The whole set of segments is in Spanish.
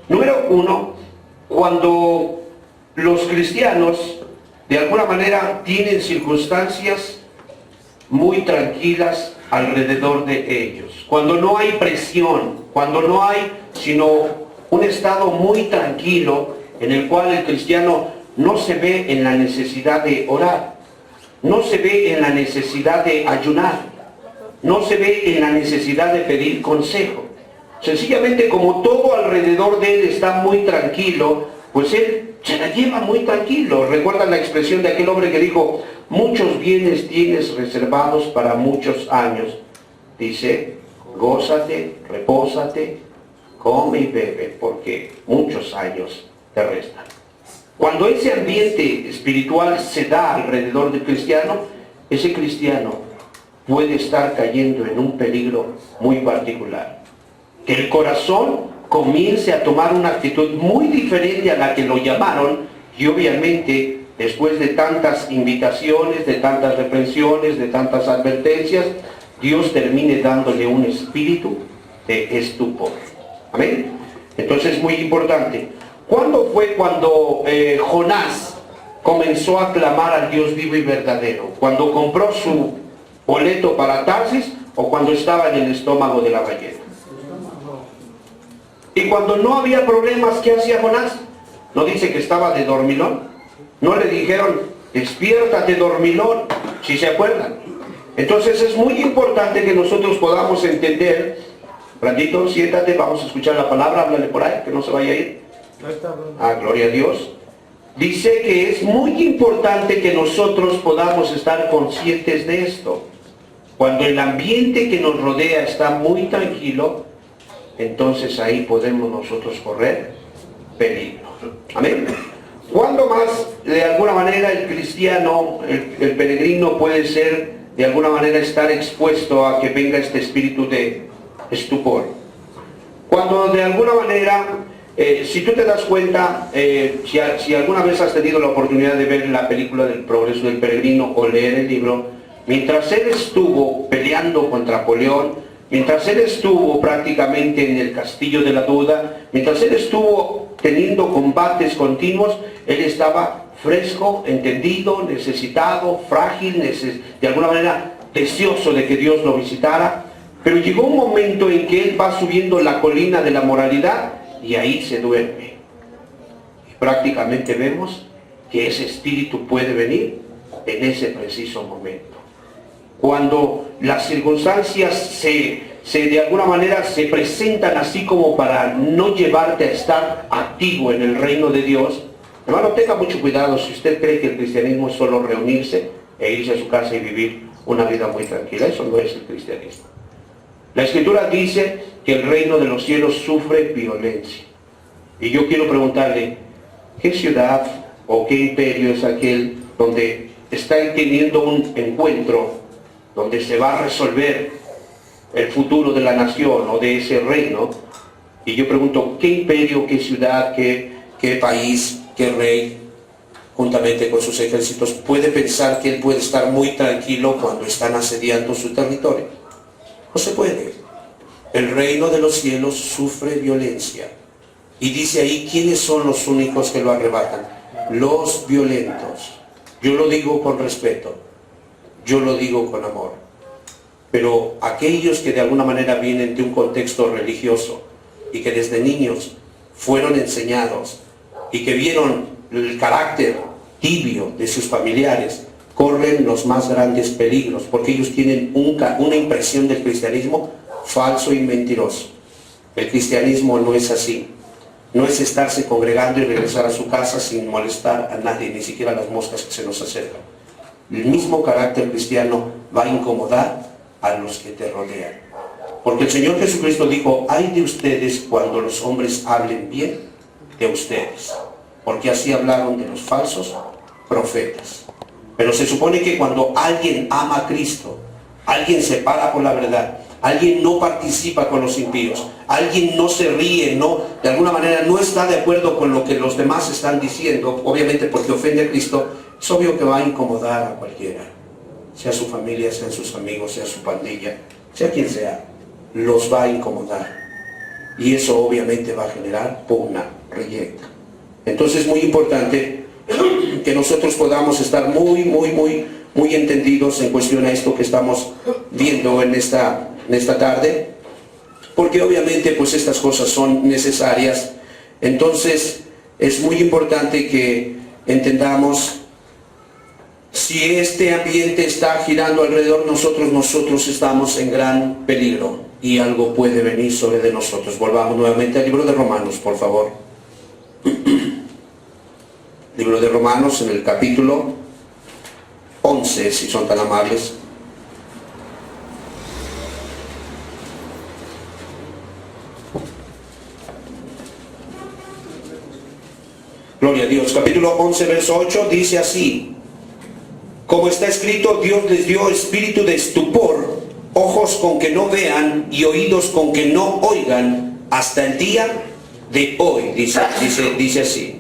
Número uno, cuando los cristianos de alguna manera tienen circunstancias muy tranquilas alrededor de ellos, cuando no hay presión, cuando no hay sino un estado muy tranquilo en el cual el cristiano no se ve en la necesidad de orar, no se ve en la necesidad de ayunar, no se ve en la necesidad de pedir consejo. Sencillamente, como todo alrededor de él está muy tranquilo, pues él se la lleva muy tranquilo. ¿Recuerdan la expresión de aquel hombre que dijo: muchos bienes tienes reservados para muchos años? Dice: gózate, repósate, come y bebe, porque muchos años te restan. Cuando ese ambiente espiritual se da alrededor del cristiano, ese cristiano puede estar cayendo en un peligro muy particular. Que el corazón comience a tomar una actitud muy diferente a la que lo llamaron, y obviamente después de tantas invitaciones, de tantas reprensiones, de tantas advertencias, Dios termine dándole un espíritu de estupor. Amén. Entonces es muy importante. ¿Cuándo fue cuando Jonás comenzó a clamar al Dios vivo y verdadero? ¿Cuando compró su boleto para Tarsis o cuando estaba en el estómago de la ballena? Y cuando no había problemas, ¿qué hacía Jonás? ¿No dice que estaba de dormilón? ¿No le dijeron: despiértate, dormilón? Si se acuerdan. Entonces es muy importante que nosotros podamos entender. Brandito, siéntate, vamos a escuchar la palabra, háblale por ahí, que no se vaya a ir. Gloria a Dios. Dice que es muy importante que nosotros podamos estar conscientes de esto. Cuando el ambiente que nos rodea está muy tranquilo, entonces ahí podemos nosotros correr peligro. Amén. ¿Cuándo más de alguna manera el cristiano, el peregrino puede ser de alguna manera estar expuesto a que venga este espíritu de estupor? Cuando de alguna manera, si tú te das cuenta, si alguna vez has tenido la oportunidad de ver la película del Progreso del Peregrino o leer el libro, mientras él estuvo peleando contra Napoleón, mientras él estuvo prácticamente en el castillo de la duda, mientras él estuvo teniendo combates continuos, él estaba fresco, entendido, necesitado, frágil, de alguna manera deseoso de que Dios lo visitara. Pero llegó un momento en que él va subiendo la colina de la moralidad y ahí se duerme. Y prácticamente vemos que ese espíritu puede venir en ese preciso momento. Cuando las circunstancias de alguna manera se presentan así como para no llevarte a estar activo en el reino de Dios, hermano, tenga mucho cuidado si usted cree que el cristianismo es solo reunirse e irse a su casa y vivir una vida muy tranquila. Eso no es el cristianismo. La Escritura dice que el reino de los cielos sufre violencia. Y yo quiero preguntarle, ¿qué ciudad o qué imperio es aquel donde está teniendo un encuentro, donde se va a resolver el futuro de la nación o de ese reino? Y yo pregunto, ¿qué imperio, qué ciudad, qué país, qué rey, juntamente con sus ejércitos, puede pensar que él puede estar muy tranquilo cuando están asediando su territorio? No se puede. El reino de los cielos sufre violencia. Y dice ahí, ¿quiénes son los únicos que lo arrebatan? Los violentos. Yo lo digo con respeto, yo lo digo con amor. Pero aquellos que de alguna manera vienen de un contexto religioso y que desde niños fueron enseñados y que vieron el carácter tibio de sus familiares, corren los más grandes peligros, porque ellos tienen una impresión del cristianismo falso y mentiroso. El cristianismo no es así. No es estarse congregando y regresar a su casa sin molestar a nadie, ni siquiera a las moscas que se nos acercan. El mismo carácter cristiano va a incomodar a los que te rodean. Porque el Señor Jesucristo dijo, ay de ustedes cuando los hombres hablen bien de ustedes, porque así hablaron de los falsos profetas. Pero se supone que cuando alguien ama a Cristo, alguien se para por la verdad, alguien no participa con los impíos, alguien no se ríe, de alguna manera no está de acuerdo con lo que los demás están diciendo, obviamente porque ofende a Cristo, es obvio que va a incomodar a cualquiera, sea su familia, sean sus amigos, sea su pandilla, sea quien sea, los va a incomodar. y eso obviamente va a generar pugna, reyerta. Entonces es muy importante que nosotros podamos estar muy entendidos en cuestión a esto que estamos viendo en esta tarde, porque obviamente pues estas cosas son necesarias. Entonces es muy importante que entendamos, si este ambiente está girando alrededor de nosotros estamos en gran peligro y algo puede venir sobre de nosotros. Volvamos nuevamente al libro de Romanos, por favor. Libro de Romanos, en el capítulo 11, si son tan amables. Gloria a Dios. Capítulo 11, verso 8, dice así: como está escrito, Dios les dio espíritu de estupor, ojos con que no vean y oídos con que no oigan, hasta el día de hoy. Dice así.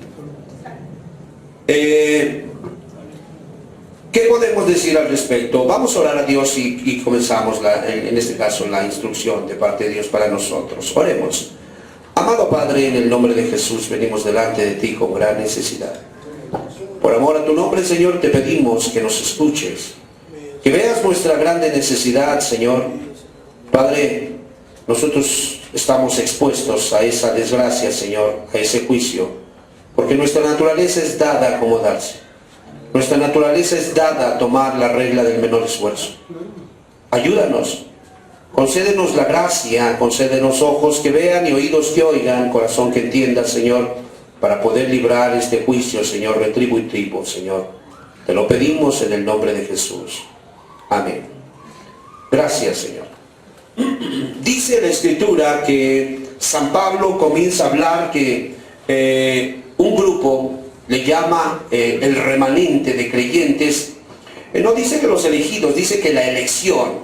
¿Qué podemos decir al respecto? Vamos a orar a Dios y comenzamos en este caso la instrucción de parte de Dios para nosotros. Oremos. Amado Padre, en el nombre de Jesús venimos delante de ti con gran necesidad. Por amor a tu nombre, Señor, te pedimos que nos escuches, que veas nuestra grande necesidad, Señor. Padre, nosotros estamos expuestos a esa desgracia, Señor, a ese juicio, porque nuestra naturaleza es dada a acomodarse. Nuestra naturaleza es dada a tomar la regla del menor esfuerzo. Ayúdanos, concédenos la gracia, concédenos ojos que vean y oídos que oigan, corazón que entienda, Señor, para poder librar este juicio, Señor, retributivo, Señor. Te lo pedimos en el nombre de Jesús. Amén. Gracias, Señor. Dice la Escritura que San Pablo comienza a hablar que un grupo le llama el remanente de creyentes. No dice que los elegidos, dice que la elección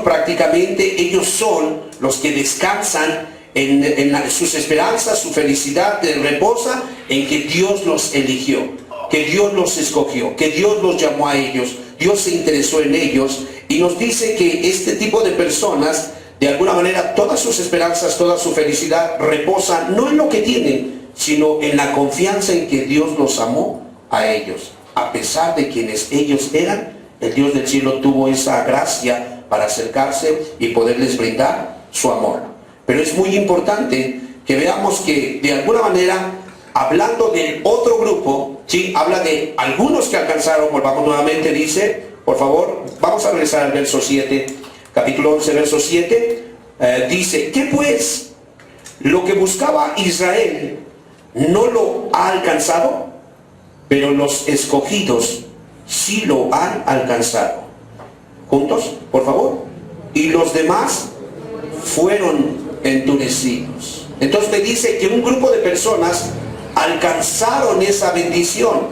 prácticamente ellos son los que descansan en sus esperanzas, su felicidad reposa en que Dios los eligió, que Dios los escogió, que Dios los llamó a ellos, Dios se interesó en ellos, y nos dice que este tipo de personas, de alguna manera, todas sus esperanzas, toda su felicidad reposa no en lo que tienen, sino en la confianza en que Dios los amó a ellos. A pesar de quienes ellos eran, el Dios del cielo tuvo esa gracia para acercarse y poderles brindar su amor. Pero es muy importante que veamos que de alguna manera, hablando del otro grupo, ¿sí? Habla de algunos que alcanzaron. Volvamos nuevamente, dice, por favor, vamos a regresar al verso 7, capítulo 11, verso 7, dice: ¿qué pues? Lo que buscaba Israel no lo ha alcanzado, pero los escogidos sí lo han alcanzado. Juntos, por favor. Y los demás fueron endurecidos. Entonces me dice que un grupo de personas alcanzaron esa bendición,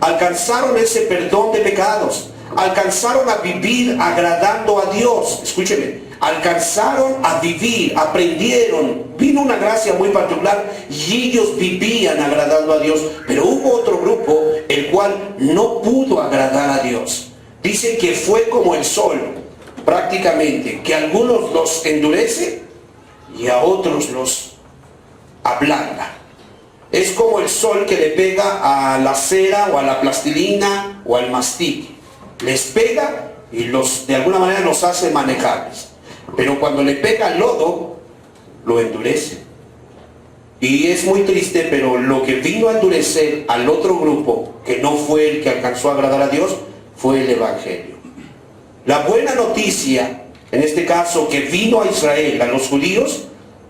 alcanzaron ese perdón de pecados, alcanzaron a vivir agradando a Dios. Escúcheme, alcanzaron a vivir, aprendieron, vino una gracia muy particular y ellos vivían agradando a Dios. Pero hubo otro grupo el cual no pudo agradar a Dios. Dice que fue como el sol, prácticamente, que a algunos los endurece y a otros los ablanda. Es como el sol que le pega a la cera o a la plastilina o al mastique. Les pega y de alguna manera los hace manejables. Pero cuando le pega al lodo, lo endurece. Y es muy triste, pero lo que vino a endurecer al otro grupo, que no fue el que alcanzó a agradar a Dios, fue el Evangelio. La buena noticia, en este caso, que vino a Israel, a los judíos,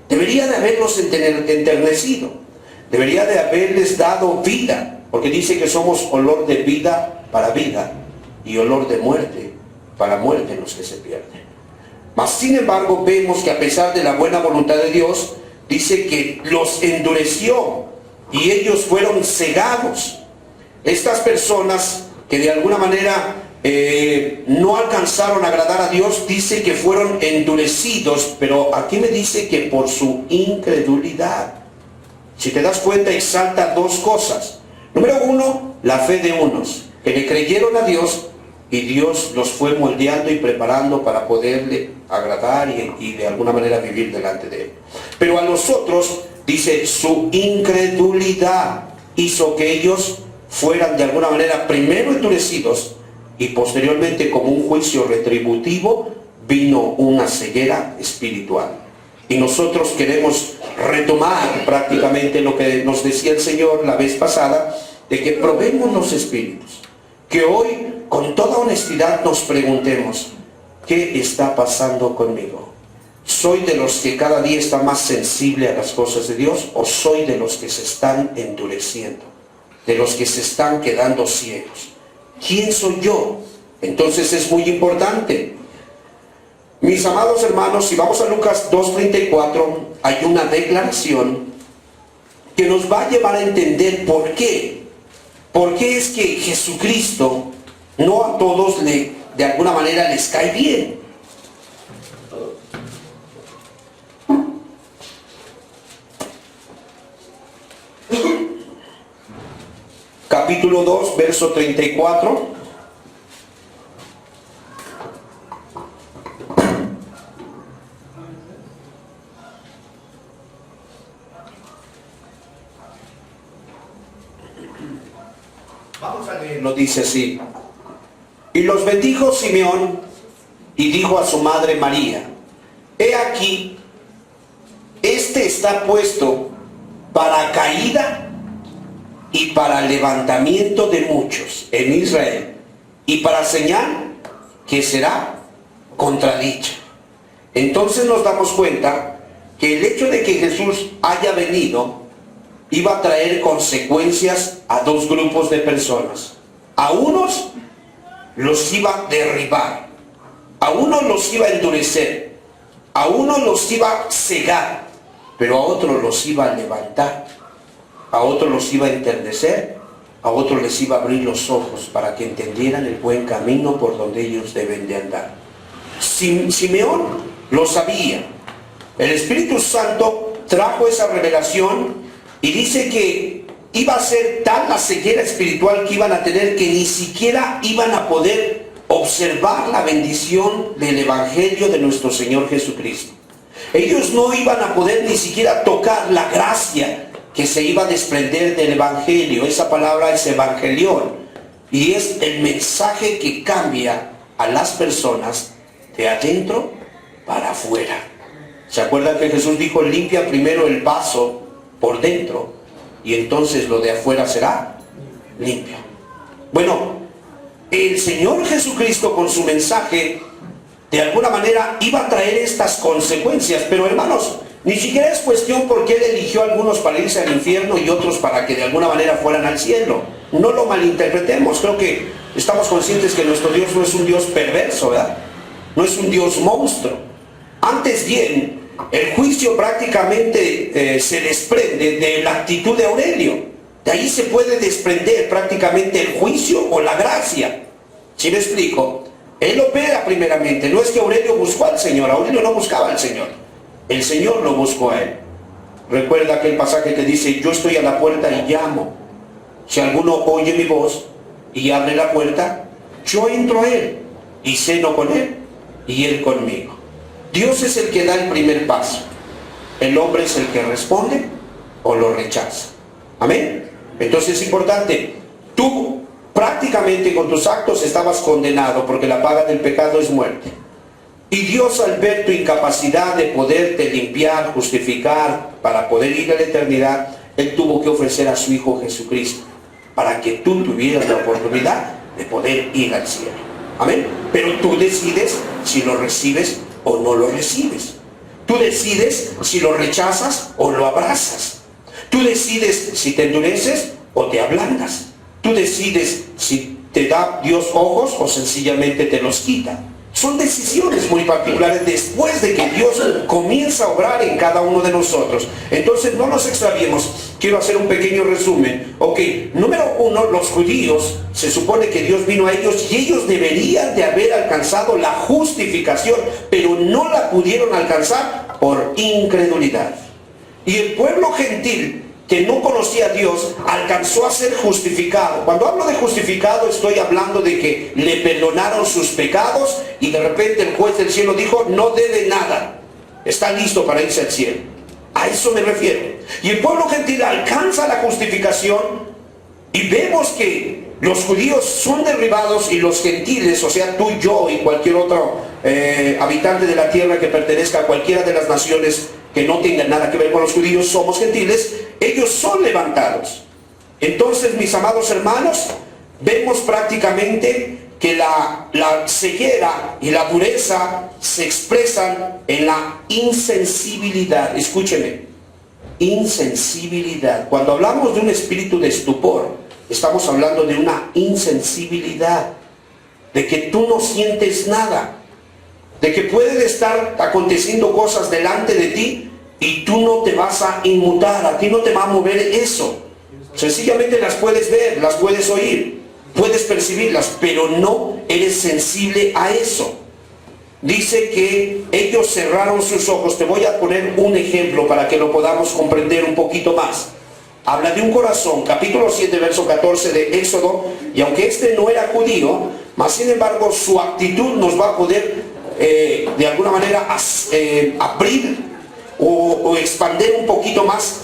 debería de haberlos enternecido, debería de haberles dado vida, porque dice que somos olor de vida para vida y olor de muerte para muerte en los que se pierden. Mas sin embargo vemos que a pesar de la buena voluntad de Dios, dice que los endureció y ellos fueron cegados. Estas personas que de alguna manera no alcanzaron a agradar a Dios, dice que fueron endurecidos, pero aquí me dice que por su incredulidad. Si te das cuenta, exalta dos cosas. Número uno, la fe de unos, que le creyeron a Dios y Dios los fue moldeando y preparando para poderle agradar y de alguna manera vivir delante de Él. Pero a los otros, dice, su incredulidad hizo que ellos fueran de alguna manera primero endurecidos y posteriormente, como un juicio retributivo, vino una ceguera espiritual. Y nosotros queremos retomar prácticamente lo que nos decía el Señor la vez pasada, de que probemos los espíritus. Que hoy, con toda honestidad, nos preguntemos, ¿qué está pasando conmigo? ¿Soy de los que cada día está más sensible a las cosas de Dios o soy de los que se están endureciendo? De los que se están quedando ciegos. ¿Quién soy yo? Entonces es muy importante. Mis amados hermanos, si vamos a Lucas 2:34, hay una declaración que nos va a llevar a entender por qué. ¿Por qué es que Jesucristo no a todos de alguna manera les cae bien? Capítulo 2, verso 34. Vamos a leerlo, dice así. Y los bendijo Simeón y dijo a su madre María, he aquí, este está puesto para caída y para levantamiento de muchos en Israel, y para señal que será contradicha. Entonces nos damos cuenta que el hecho de que Jesús haya venido iba a traer consecuencias a dos grupos de personas. A unos los iba a derribar, a unos los iba a endurecer, a unos los iba a cegar, pero a otros los iba a levantar, a otros los iba a enternecer, a otros les iba a abrir los ojos para que entendieran el buen camino por donde ellos deben de andar. Simeón lo sabía. El Espíritu Santo trajo esa revelación y dice que iba a ser tal la ceguera espiritual que iban a tener que ni siquiera iban a poder observar la bendición del Evangelio de nuestro Señor Jesucristo. Ellos no iban a poder ni siquiera tocar la gracia que se iba a desprender del Evangelio. Esa palabra es evangelión y es el mensaje que cambia a las personas de adentro para afuera. ¿Se acuerdan que Jesús dijo, limpia primero el vaso por dentro y entonces lo de afuera será limpio? Bueno, el Señor Jesucristo con su mensaje de alguna manera iba a traer estas consecuencias, pero hermanos, ni siquiera es cuestión porque Él eligió a algunos para irse al infierno y otros para que de alguna manera fueran al cielo. No lo malinterpretemos. Creo que estamos conscientes que nuestro Dios no es un Dios perverso, ¿verdad? No es un Dios monstruo. Antes bien, el juicio prácticamente se desprende de la actitud de Aurelio. De ahí se puede desprender prácticamente el juicio o la gracia. ¿Sí me explico? Él opera primeramente. No es que Aurelio buscó al Señor. Aurelio no buscaba al Señor. El Señor lo buscó a él. Recuerda aquel pasaje que dice, yo estoy a la puerta y llamo. Si alguno oye mi voz y abre la puerta, yo entro a él y ceno con él y él conmigo. Dios es el que da el primer paso. El hombre es el que responde o lo rechaza. Amén. Entonces es importante. Tú prácticamente con tus actos estabas condenado porque la paga del pecado es muerte. Y Dios, al ver tu incapacidad de poderte limpiar, justificar, para poder ir a la eternidad, Él tuvo que ofrecer a su Hijo Jesucristo, para que tú tuvieras la oportunidad de poder ir al cielo. Amén. Pero tú decides si lo recibes o no lo recibes. Tú decides si lo rechazas o lo abrazas. Tú decides si te endureces o te ablandas. Tú decides si te da Dios ojos o sencillamente te los quita. Son decisiones muy particulares después de que Dios comienza a obrar en cada uno de nosotros. Entonces no nos extraviemos. Quiero hacer un pequeño resumen. Ok, número uno, los judíos, se supone que Dios vino a ellos y ellos deberían de haber alcanzado la justificación, pero no la pudieron alcanzar por incredulidad. Y el pueblo gentil que no conocía a Dios, alcanzó a ser justificado. Cuando hablo de justificado, estoy hablando de que le perdonaron sus pecados y de repente el juez del cielo dijo, no debe nada, está listo para irse al cielo. A eso me refiero. Y el pueblo gentil alcanza la justificación y vemos que los judíos son derribados y los gentiles, o sea, tú, yo y cualquier otro habitante de la tierra que pertenezca a cualquiera de las naciones que no tengan nada que ver con los judíos, somos gentiles, ellos son levantados. Entonces, mis amados hermanos, vemos prácticamente que la ceguera y la dureza se expresan en la insensibilidad. Escúcheme, insensibilidad. Cuando hablamos de un espíritu de estupor, estamos hablando de una insensibilidad, de que tú no sientes nada, de que pueden estar aconteciendo cosas delante de ti y tú no te vas a inmutar, a ti no te va a mover eso. Sencillamente las puedes ver, las puedes oír, puedes percibirlas, pero no eres sensible a eso. Dice que ellos cerraron sus ojos. Te voy a poner un ejemplo para que lo podamos comprender un poquito más. Habla de un corazón, capítulo 7, verso 14 de Éxodo, y aunque este no era judío, mas sin embargo su actitud nos va a poder de alguna manera abrir o expandir un poquito más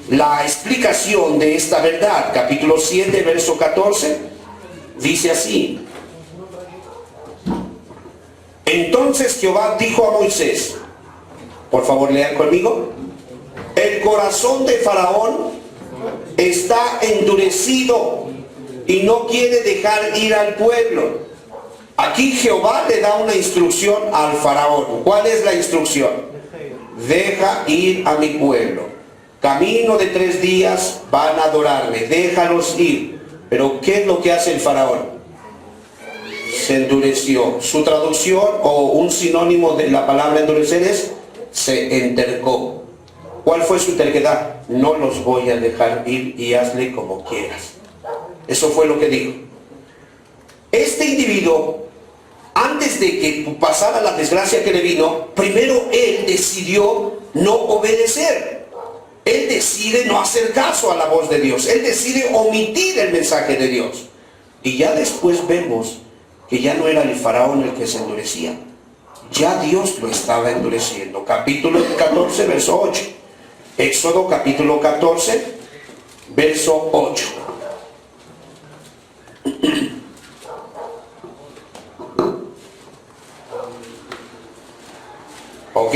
la explicación de esta verdad. Capítulo 7, verso 14, dice así: entonces Jehová dijo a Moisés, por favor lean conmigo, el corazón de Faraón está endurecido y no quiere dejar ir al pueblo. Aquí Jehová le da una instrucción al faraón. ¿Cuál es la instrucción? Deja ir a mi pueblo. Camino de 3 días van a adorarme. Déjalos ir. Pero ¿qué es lo que hace el faraón? Se endureció. Su traducción o un sinónimo de la palabra endurecer es se entercó. ¿Cuál fue su terquedad? No los voy a dejar ir y hazle como quieras. Eso fue lo que dijo. Este individuo, antes de que pasara la desgracia que le vino, primero él decidió no obedecer. Él decide no hacer caso a la voz de Dios. Él decide omitir el mensaje de Dios. Y ya después vemos que ya no era el faraón el que se endurecía. Ya Dios lo estaba endureciendo. Capítulo 14, verso 8. Éxodo capítulo 14, verso 8. ¿Ok?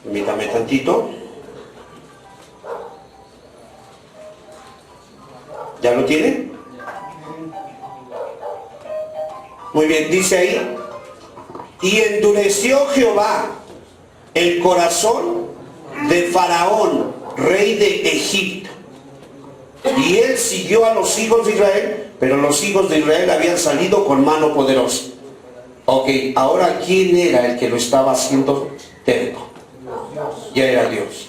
Permítame tantito. ¿Ya lo tiene? Muy bien, dice ahí: y endureció Jehová el corazón de Faraón, rey de Egipto, y él siguió a los hijos de Israel, pero los hijos de Israel habían salido con mano poderosa. Ok, ahora ¿quién era el que lo estaba haciendo terco? Ya era Dios.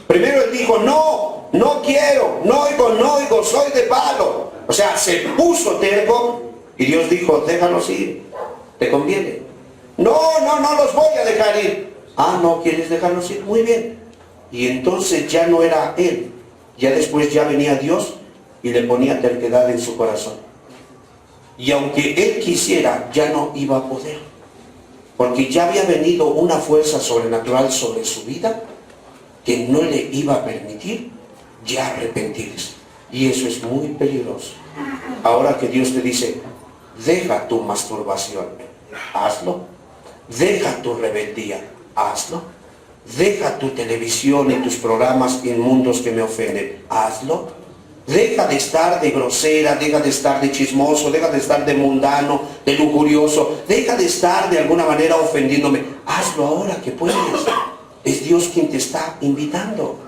Primero él dijo, no, no quiero, no oigo, soy de palo. O sea, se puso terco y Dios dijo, déjalos ir, te conviene. No los voy a dejar ir. Ah, ¿no quieres dejarlos ir? Muy bien. Y entonces ya no era él, ya después ya venía Dios y le ponía terquedad en su corazón. Y aunque él quisiera, ya no iba a poder, porque ya había venido una fuerza sobrenatural sobre su vida que no le iba a permitir ya arrepentirse. Y eso es muy peligroso. Ahora que Dios te dice, deja tu masturbación, hazlo. Deja tu rebeldía, hazlo. Deja tu televisión y tus programas inmundos que me ofenden, hazlo. Deja de estar de grosera, deja de estar de chismoso, deja de estar de mundano, de lujurioso, deja de estar de alguna manera ofendiéndome. Hazlo ahora que puedes. Es Dios quien te está invitando.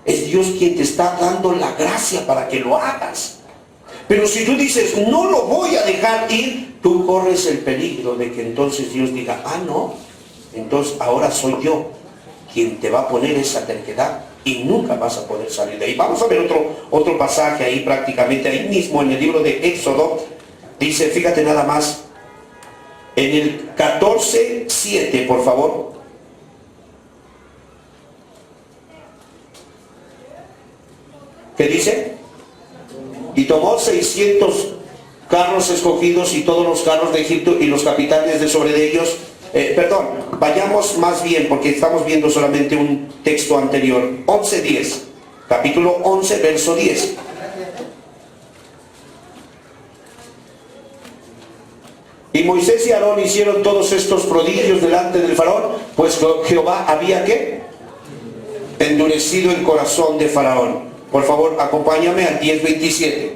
Es Dios quien te está dando la gracia para que lo hagas. Pero si tú dices, no lo voy a dejar ir, tú corres el peligro de que entonces Dios diga, ah, no, entonces ahora soy yo quien te va a poner esa terquedad y nunca vas a poder salir de ahí. Vamos a ver otro pasaje ahí, prácticamente ahí mismo en el libro de Éxodo. Dice, fíjate nada más, en el 14:7, por favor. ¿Qué dice? Y tomó 600 carros escogidos y todos los carros de Egipto y los capitanes de sobre de ellos. Vayamos más bien porque estamos viendo solamente un texto anterior. 11:10. Capítulo 11, verso 10. Y Moisés y Aarón hicieron todos estos prodigios delante del faraón, pues Jehová había ¿qué? Endurecido el corazón de Faraón. Por favor, acompáñame al 10:27.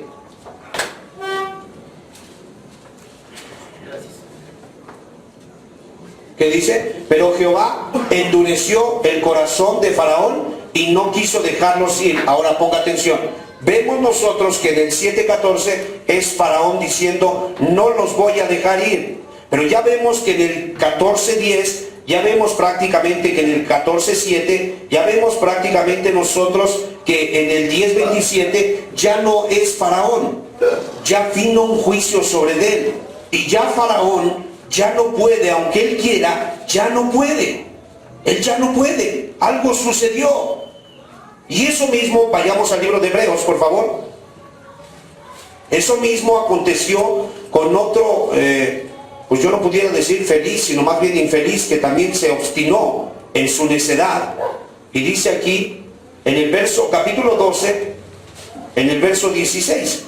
¿Qué dice? Pero Jehová endureció el corazón de Faraón y no quiso dejarlos ir. Ahora ponga atención. Vemos nosotros que en el 7:14 es Faraón diciendo, no los voy a dejar ir. Pero ya vemos que en el 14:10, ya vemos prácticamente que en el 14:7, ya vemos prácticamente nosotros que en el 10:27 ya no es Faraón. Ya vino un juicio sobre él. Y ya Faraón ya no puede, aunque él quiera, ya no puede. Él ya no puede. Algo sucedió. Y eso mismo, vayamos al libro de Hebreos, por favor. Eso mismo aconteció con otro, pues yo no pudiera decir feliz, sino más bien infeliz, que también se obstinó en su necedad. Y dice aquí, en el verso, capítulo 12, en el verso 16.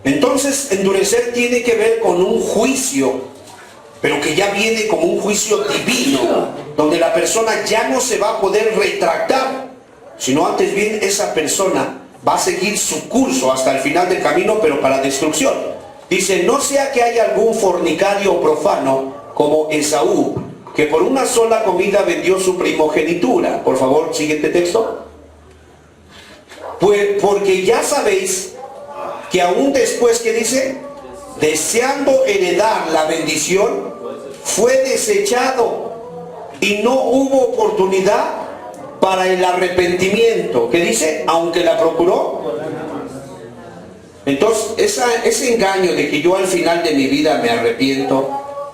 Entonces, endurecer tiene que ver con un juicio, pero que ya viene como un juicio divino, donde la persona ya no se va a poder retractar, sino antes bien esa persona va a seguir su curso hasta el final del camino, pero para destrucción. Dice, no sea que haya algún fornicario profano como Esaú, que por una sola comida vendió su primogenitura. Por favor, siguiente texto. Pues porque ya sabéis que aún después, ¿qué dice? Deseando heredar la bendición, fue desechado y no hubo oportunidad para el arrepentimiento. ¿Qué dice? Aunque la procuró. Entonces, ese engaño de que yo al final de mi vida me arrepiento,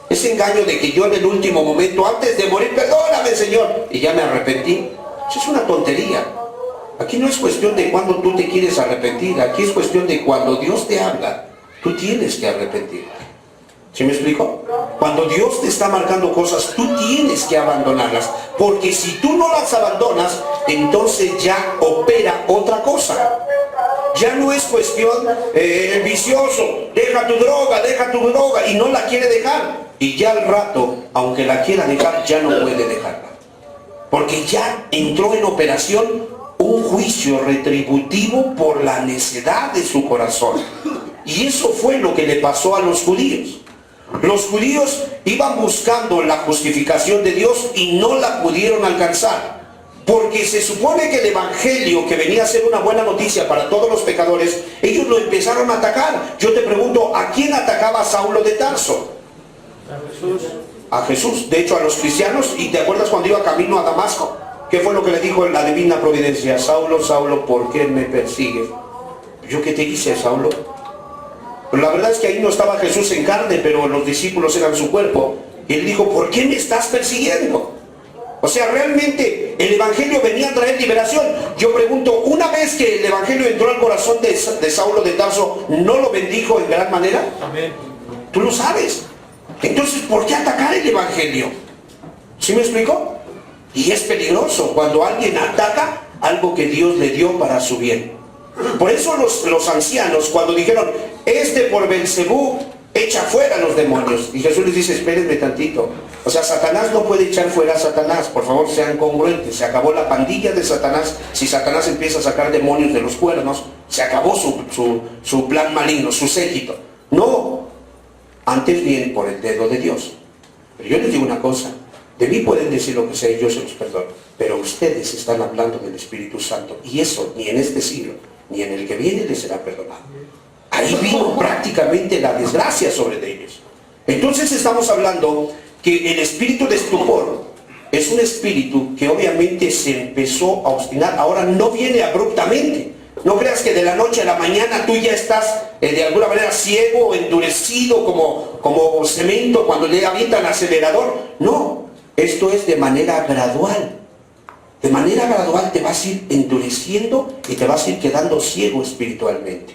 ese engaño de que yo en el último momento, antes de morir, perdóname Señor, y ya me arrepentí, eso es una tontería. Aquí no es cuestión de cuando tú te quieres arrepentir, aquí es cuestión de cuando Dios te habla, tú tienes que arrepentirte. ¿Sí me explico? Cuando Dios te está marcando cosas, tú tienes que abandonarlas, porque si tú no las abandonas, entonces ya opera otra cosa. Ya no es cuestión, vicioso, deja tu droga, y no la quiere dejar. Y ya al rato, aunque la quiera dejar, ya no puede dejarla. Porque ya entró en operación un juicio retributivo por la necedad de su corazón. Y eso fue lo que le pasó a los judíos. Los judíos iban buscando la justificación de Dios y no la pudieron alcanzar. Porque se supone que el evangelio, que venía a ser una buena noticia para todos los pecadores, ellos lo empezaron a atacar. Yo te pregunto, ¿a quién atacaba Saulo de Tarso? A Jesús. A Jesús, de hecho a los cristianos. ¿Y te acuerdas cuando iba camino a Damasco? ¿Qué fue lo que le dijo la divina providencia? Saulo, Saulo, ¿por qué me persigues? ¿Yo qué te hice, Saulo? Pero la verdad es que ahí no estaba Jesús en carne, pero los discípulos eran su cuerpo. Y él dijo, ¿por qué me estás persiguiendo? O sea, realmente el evangelio venía a traer liberación. Yo pregunto, una vez que el evangelio entró al corazón de Saulo de Tarso, ¿no lo bendijo en gran manera? Amén. Tú lo sabes. Entonces, ¿por qué atacar el evangelio? ¿Sí me explico? Y es peligroso cuando alguien ataca algo que Dios le dio para su bien. Por eso los ancianos, cuando dijeron, por Belcebú echa fuera a los demonios, y Jesús les dice, espérenme tantito. O sea, Satanás no puede echar fuera a Satanás. Por favor, sean congruentes. Se acabó la pandilla de Satanás. Si Satanás empieza a sacar demonios de los cuernos, se acabó su plan maligno, su séquito. No, antes bien por el dedo de Dios. Pero yo les digo una cosa, de mí pueden decir lo que sea y yo se los perdono, pero ustedes están hablando del Espíritu Santo, y eso ni en este siglo ni en el que viene les será perdonado. Ahí vino prácticamente la desgracia sobre ellos. Entonces estamos hablando que el espíritu de estupor es un espíritu que obviamente se empezó a obstinar. Ahora no viene abruptamente. No creas que de la noche a la mañana tú ya estás de alguna manera ciego, endurecido como cemento cuando le avientan acelerador. No, Esto es de manera gradual. De manera gradual te vas a ir endureciendo y te vas a ir quedando ciego espiritualmente.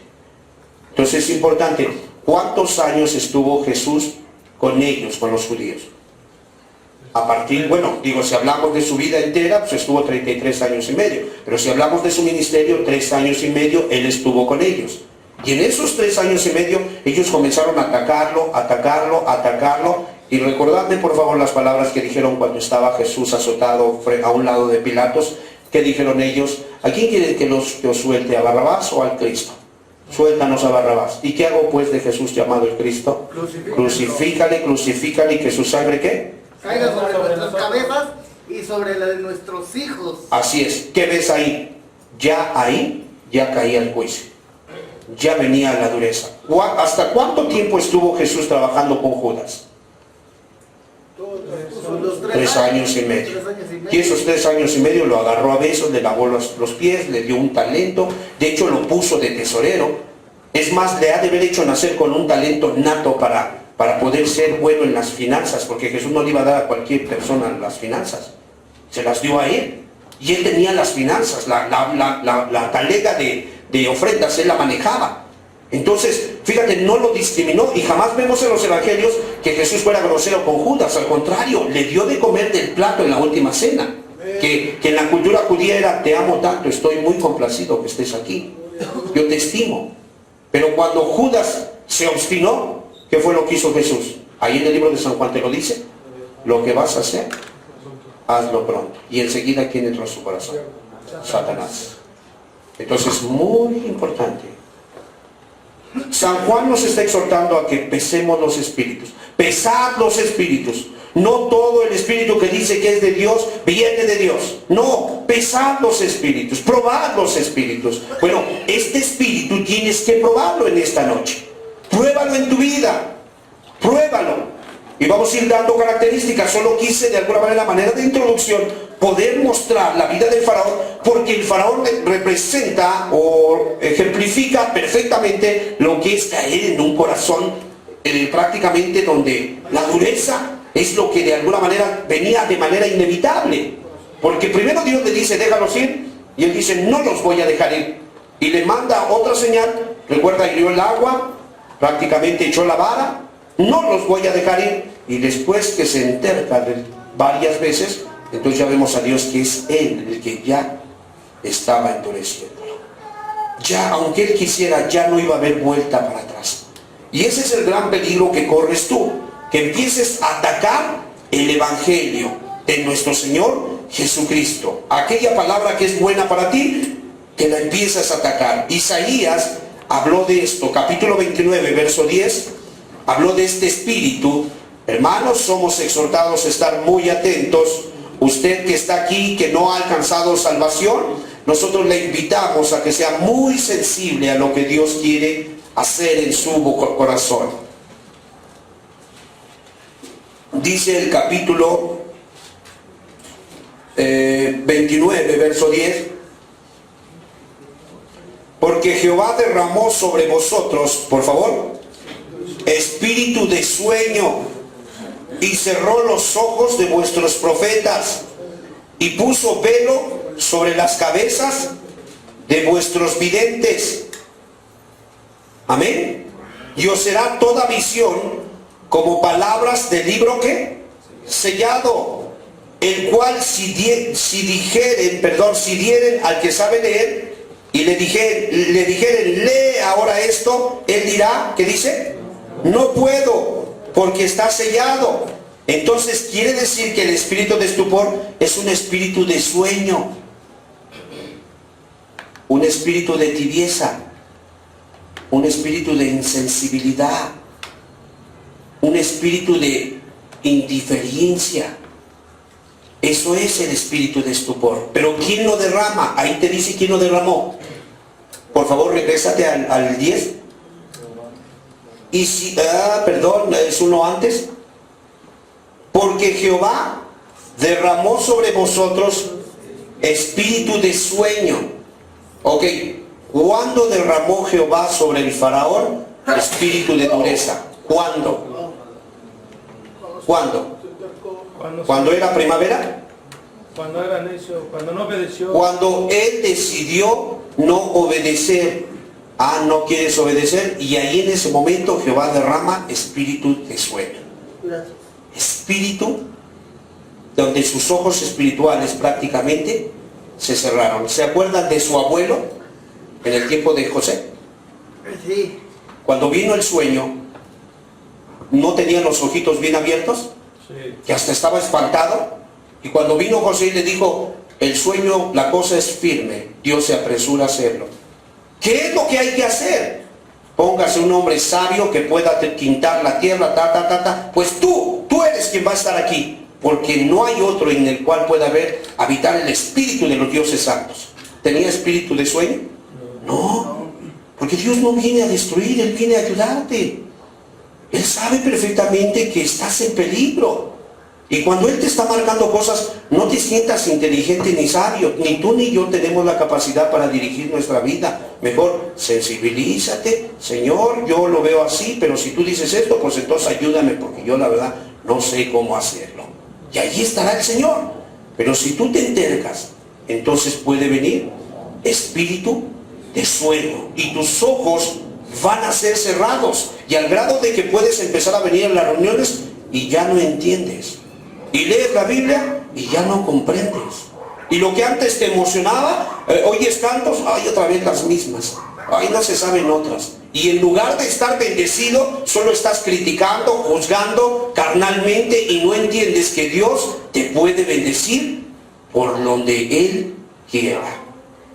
Entonces es importante, ¿cuántos años estuvo Jesús con ellos, con los judíos? A partir, bueno, digo, si hablamos de su vida entera, pues estuvo 33 años y medio. Pero si hablamos de su ministerio, 3 años y medio, él estuvo con ellos. Y en esos 3 años y medio, ellos comenzaron a atacarlo. Y recordadme, por favor, las palabras que dijeron cuando estaba Jesús azotado a un lado de Pilatos. ¿Qué dijeron ellos? ¿A quién quieren que os suelte? ¿A Barrabás o al Cristo? Suéltanos a Barrabás. ¿Y qué hago pues de Jesús llamado el Cristo? Crucifícale, y que su sangre, ¿qué? Caiga sobre nuestras cabezas y sobre la de nuestros hijos. Así es. ¿Qué ves ahí? Ya caía el juicio. Ya venía la dureza. ¿Hasta cuánto tiempo estuvo Jesús trabajando con Judas? 3 años y medio. Y esos 3 años y medio lo agarró a besos, le lavó los pies, le dio un talento. De hecho lo puso de tesorero. Es más, le ha de haber hecho nacer con un talento nato para poder ser bueno en las finanzas, porque Jesús no le iba a dar a cualquier persona las finanzas, se las dio a él, y él tenía las finanzas, la talega de ofrendas, él la manejaba. Entonces, fíjate, no lo discriminó, y jamás vemos en los evangelios que Jesús fuera grosero con Judas, al contrario, le dio de comer del plato en la última cena, que en la cultura judía era: te amo tanto, estoy muy complacido que estés aquí, yo te estimo. Pero cuando Judas se obstinó, ¿qué fue lo que hizo Jesús? Ahí en el libro de San Juan te lo dice: lo que vas a hacer, hazlo pronto. Y enseguida, ¿quién entró en su corazón? Satanás. Entonces, muy importante. San Juan nos está exhortando a que pesemos los espíritus. Pesad los espíritus. No todo el espíritu que dice que es de Dios viene de Dios. No, pesad los espíritus, probad los espíritus. Bueno, este espíritu tienes que probarlo en esta noche. Pruébalo en tu vida, pruébalo. Y vamos a ir dando características. Solo quise de alguna manera de introducción, poder mostrar la vida del faraón, porque el faraón representa o ejemplifica perfectamente lo que es caer en un corazón prácticamente donde la dureza es lo que de alguna manera venía de manera inevitable. Porque primero Dios le dice: déjalos ir, y él dice: no los voy a dejar ir. Y le manda otra señal. Recuerda, hirió el agua, prácticamente echó la vara: no los voy a dejar ir. Y después que se enterca varias veces, entonces ya vemos a Dios que es Él el que ya estaba endureciéndolo. Ya, aunque Él quisiera, ya no iba a haber vuelta para atrás. Y ese es el gran peligro que corres tú, que empieces a atacar el Evangelio de nuestro Señor Jesucristo. Aquella palabra que es buena para ti, que la empiezas a atacar. Isaías habló de esto, capítulo 29, verso 10, habló de este espíritu. Hermanos, somos exhortados a estar muy atentos. Usted que está aquí, que no ha alcanzado salvación, nosotros le invitamos a que sea muy sensible a lo que Dios quiere hacer en su corazón. Dice el capítulo 29, verso 10: porque Jehová derramó sobre vosotros, por favor, espíritu de sueño, y cerró los ojos de vuestros profetas, y puso velo sobre las cabezas de vuestros videntes. Amén. Y os será toda visión como palabras del libro que sellado, el cual si dieren al que sabe leer, y le dijeren: lee ahora esto, él dirá, ¿qué dice? No puedo, porque está sellado. Entonces quiere decir que el espíritu de estupor es un espíritu de sueño, un espíritu de tibieza, un espíritu de insensibilidad, un espíritu de indiferencia. Eso es el espíritu de estupor. Pero ¿quién lo derrama? Ahí te dice quién lo derramó. Por favor, regrésate al 10. Y si, perdón, es uno antes. Porque Jehová derramó sobre vosotros espíritu de sueño. Ok, ¿cuándo derramó Jehová sobre el faraón espíritu de dureza? ¿Cuándo? ¿Cuándo? Cuando era primavera. Cuando era necio, cuando no obedeció. Cuando él decidió no obedecer. No quieres obedecer, y ahí en ese momento Jehová derrama espíritu de sueño. Gracias. Espíritu donde sus ojos espirituales prácticamente se cerraron. ¿Se acuerdan de su abuelo en el tiempo de José? Sí. Cuando vino el sueño, ¿no tenía los ojitos bien abiertos? Sí. Que hasta estaba espantado. Y cuando vino José y le dijo, el sueño, la cosa es firme, Dios se apresura a hacerlo. ¿Qué es lo que hay que hacer? Póngase un hombre sabio que pueda quintar la tierra, Pues tú eres quien va a estar aquí, porque no hay otro en el cual pueda habitar el espíritu de los dioses santos. ¿Tenía espíritu de sueño? No, porque Dios no viene a destruir, Él viene a ayudarte. Él sabe perfectamente que estás en peligro. Y cuando Él te está marcando cosas, no te sientas inteligente ni sabio. Ni tú ni yo tenemos la capacidad para dirigir nuestra vida. Mejor sensibilízate. Señor, yo lo veo así, pero si tú dices esto, pues entonces ayúdame, porque yo la verdad no sé cómo hacerlo. Y allí estará el Señor. Pero si tú te entercas, entonces puede venir espíritu de sueño. Y tus ojos van a ser cerrados. Y al grado de que puedes empezar a venir a las reuniones y ya no entiendes. Y lees la Biblia y ya no comprendes. Y lo que antes te emocionaba, oyes cantos, otra vez las mismas. No se saben otras. Y en lugar de estar bendecido, solo estás criticando, juzgando carnalmente y no entiendes que Dios te puede bendecir por donde Él quiera.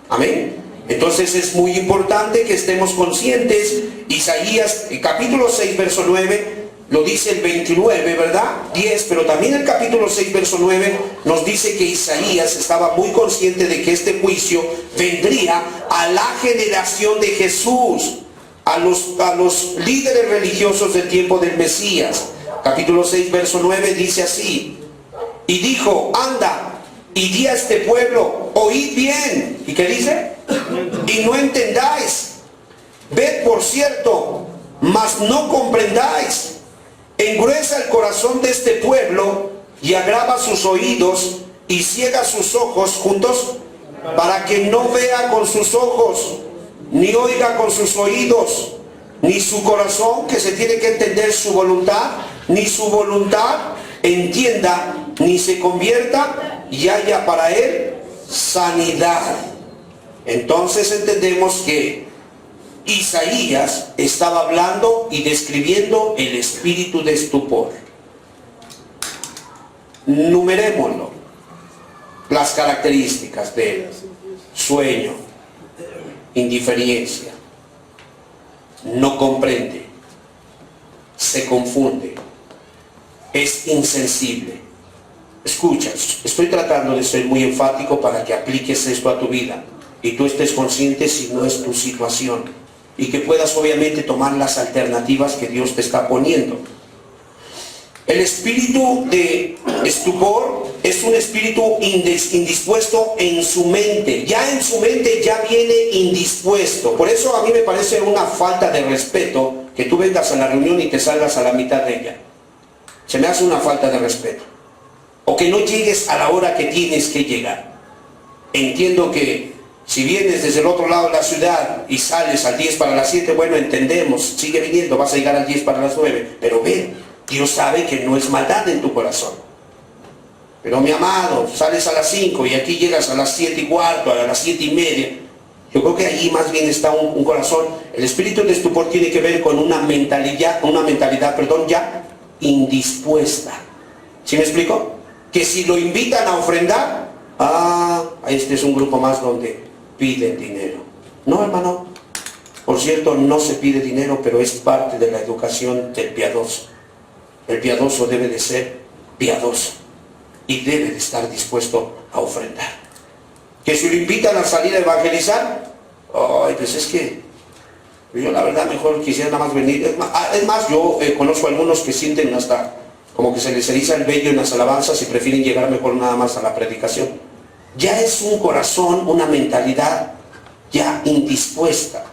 Amén. Entonces es muy importante que estemos conscientes. Isaías, capítulo 6, verso 9, lo dice el 29, ¿verdad? 10, pero también el capítulo 6, verso 9, nos dice que Isaías estaba muy consciente de que este juicio vendría a la generación de Jesús, a los líderes religiosos del tiempo del Mesías. Capítulo 6, verso 9 dice así: y dijo, anda y di a este pueblo, oíd bien. ¿Y qué dice? Y no entendáis. Ved por cierto, mas no comprendáis. Engruesa el corazón de este pueblo y agrava sus oídos y ciega sus ojos juntos, para que no vea con sus ojos, ni oiga con sus oídos, ni su corazón, que se tiene que entender su voluntad, ni su voluntad entienda, ni se convierta y haya para él sanidad. Entonces entendemos que Isaías estaba hablando y describiendo el espíritu de estupor. Numerémoslo. Las características de sueño, indiferencia, no comprende, se confunde, es insensible. Escucha, estoy tratando de ser muy enfático para que apliques esto a tu vida y tú estés consciente si no es tu situación, y que puedas obviamente tomar las alternativas que Dios te está poniendo. El espíritu de estupor es un espíritu indispuesto en su mente. Ya en su mente ya viene indispuesto. Por eso a mí me parece una falta de respeto que tú vengas a la reunión y te salgas a la mitad de ella. Se me hace una falta de respeto. O que no llegues a la hora que tienes que llegar. Entiendo que si vienes desde el otro lado de la ciudad y sales al 10 para las 7, bueno, entendemos, sigue viniendo, vas a llegar al 10 para las 9, pero ven, Dios sabe que no es maldad en tu corazón. Pero mi amado, sales a las 5 y aquí llegas a las 7 y cuarto, a las 7 y media. Yo creo que allí más bien está un corazón. El espíritu de estupor tiene que ver con una mentalidad ya indispuesta. ¿Sí me explico? Que si lo invitan a ofrendar, este es un grupo más donde piden dinero. No, hermano. Por cierto, no se pide dinero, pero es parte de la educación del piadoso. El piadoso debe de ser piadoso y debe de estar dispuesto a ofrendar. Que si lo invitan a salir a evangelizar, pues es que yo la verdad mejor quisiera nada más venir. Es más, yo conozco a algunos que sienten hasta como que se les eriza el vello en las alabanzas y prefieren llegar mejor nada más a la predicación. Ya es un corazón, una mentalidad ya indispuesta.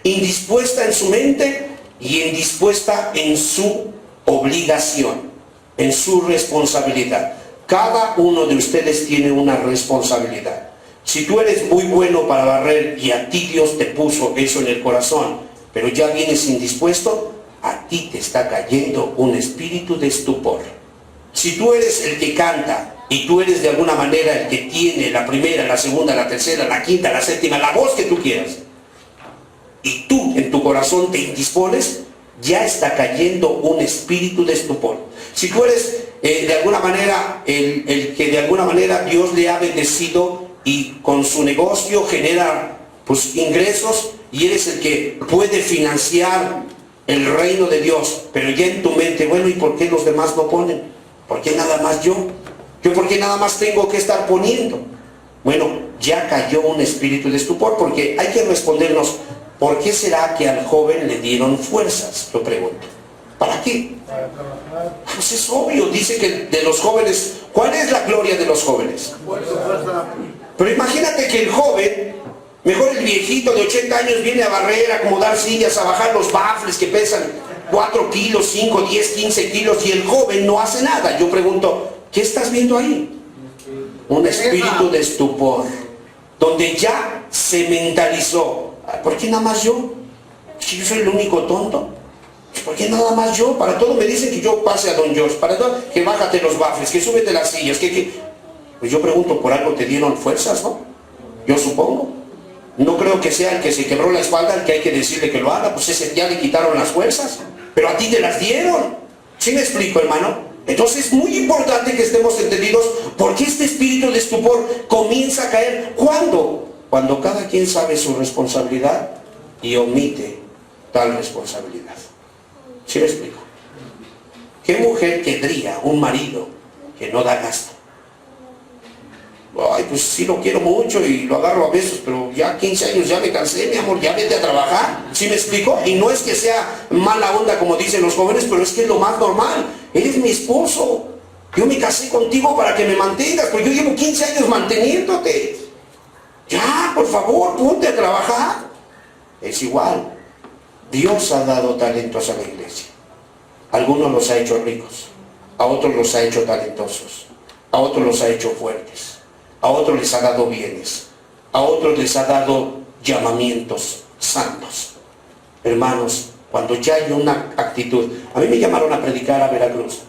Indispuesta en su mente y indispuesta en su obligación, en su responsabilidad. Cada uno de ustedes tiene una responsabilidad. Si tú eres muy bueno para barrer y a ti Dios te puso eso en el corazón, pero ya vienes indispuesto, a ti te está cayendo un espíritu de estupor. Si tú eres el que canta y tú eres de alguna manera el que tiene la primera, la segunda, la tercera, la quinta, la séptima, la voz que tú quieras, y tú en tu corazón te indispones, ya está cayendo un espíritu de estupor. Si tú eres de alguna manera el que de alguna manera Dios le ha bendecido y con su negocio genera pues ingresos y eres el que puede financiar el reino de Dios, pero ya en tu mente, bueno, ¿y por qué los demás no ponen? ¿Por qué nada más yo? ¿Yo por qué nada más tengo que estar poniendo? Bueno, ya cayó un espíritu de estupor, porque hay que respondernos, ¿por qué será que al joven le dieron fuerzas? Lo pregunto. ¿Para qué? Para trabajar. Pues es obvio, dice que de los jóvenes, ¿cuál es la gloria de los jóvenes? Fuerza. Pero imagínate que el joven, mejor el viejito de 80 años viene a barrer, a acomodar sillas, a bajar los bafles que pesan 4 kilos, 5, 10, 15 kilos, y el joven no hace nada. Yo pregunto, ¿qué estás viendo ahí? Un espíritu de estupor, donde ya se mentalizó. ¿Por qué nada más yo? Si yo soy el único tonto. ¿Por qué nada más yo? Para todo me dicen que yo pase a Don George, para todo, que bájate los bafles, que súbete las sillas, Pues yo pregunto, por algo te dieron fuerzas, ¿no? Yo supongo. No creo que sea el que se quebró la espalda el que hay que decirle que lo haga, pues ese ya le quitaron las fuerzas, pero a ti te las dieron. ¿Sí me explico, hermano? Entonces es muy importante que estemos entendidos porque este espíritu de estupor comienza a caer. ¿Cuándo? Cuando cada quien sabe su responsabilidad y omite tal responsabilidad. ¿Sí me explico? ¿Qué mujer tendría un marido que no da gasto? Ay, pues sí lo quiero mucho y lo agarro a besos, pero ya 15 años ya me cansé, mi amor, ya vete a trabajar. ¿Sí me explico? Y no es que sea mala onda como dicen los jóvenes, pero es que es lo más normal. Eres mi esposo. Yo me casé contigo para que me mantengas, porque yo llevo 15 años manteniéndote. Ya, por favor, ponte a trabajar. Es igual. Dios ha dado talentos a la iglesia. Algunos los ha hecho ricos, a otros los ha hecho talentosos, a otros los ha hecho fuertes, a otros les ha dado bienes, a otros les ha dado llamamientos santos. Hermanos, cuando ya hay una actitud, a mí me llamaron a predicar a Veracruz.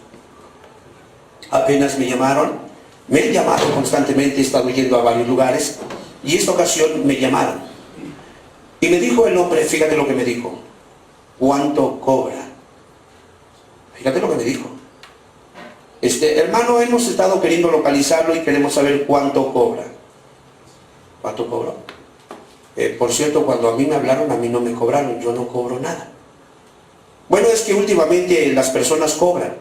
Apenas me han llamado constantemente, he estado yendo a varios lugares, y esta ocasión me llamaron. Y me dijo el hombre, fíjate lo que me dijo, ¿cuánto cobra? Fíjate lo que me dijo. Hermano, hemos estado queriendo localizarlo y queremos saber cuánto cobra. ¿Cuánto cobró? Por cierto, cuando a mí me hablaron, a mí no me cobraron, yo no cobro nada. Bueno, es que últimamente las personas cobran.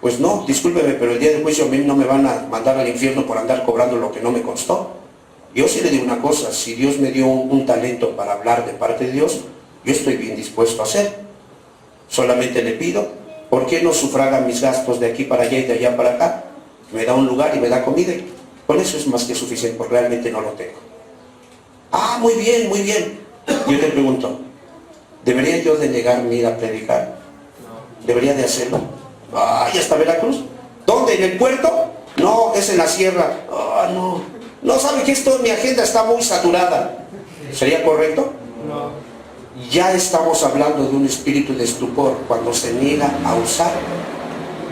Pues no, discúlpeme, pero el día del juicio a mí no me van a mandar al infierno por andar cobrando lo que no me costó. Yo sí le digo una cosa, si Dios me dio un talento para hablar de parte de Dios, yo estoy bien dispuesto a hacer. Solamente le pido, ¿por qué no sufraga mis gastos de aquí para allá y de allá para acá? Me da un lugar y me da comida. Con eso es más que suficiente, porque realmente no lo tengo. Ah, muy bien, muy bien. Yo te pregunto, ¿debería yo de negarme a ir a predicar? ¿Debería de hacerlo? Ah, ¿y hasta Veracruz? ¿Dónde? ¿En el puerto? No, es en la sierra. Ah, no. No, ¿sabe que esto? Mi agenda está muy saturada. ¿Sería correcto? No. Ya estamos hablando de un espíritu de estupor cuando se niega a usar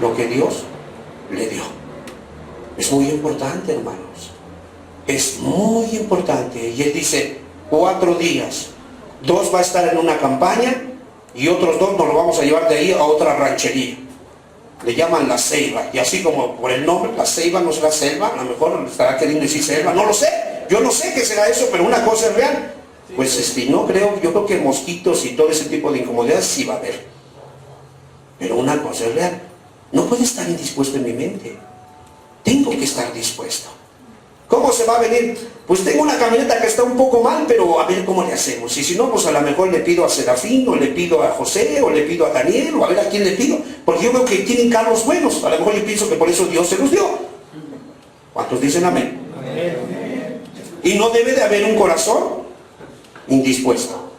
lo que Dios le dio. Es muy importante, hermanos. Es muy importante. Y él dice, 4 días. 2 va a estar en una campaña y otros 2 nos lo vamos a llevar de ahí a otra ranchería. Le llaman la ceiba. Y así como por el nombre, la ceiba no será selva, a lo mejor estará queriendo decir selva, no lo sé. Yo no sé qué será eso, pero una cosa es real. Pues no creo, yo creo que mosquitos y todo ese tipo de incomodidades sí va a haber. Pero una cosa es real. No puede estar indispuesto en mi mente. Tengo que estar dispuesto. ¿Cómo se va a venir? Pues tengo una camioneta que está un poco mal, pero a ver cómo le hacemos. Y si no, pues a lo mejor le pido a Serafín, o le pido a José, o le pido a Daniel, o a ver a quién le pido. Porque yo veo que tienen carros buenos. A lo mejor yo pienso que por eso Dios se los dio. ¿Cuántos dicen amén? Amén. Y no debe de haber un corazón indispuesto.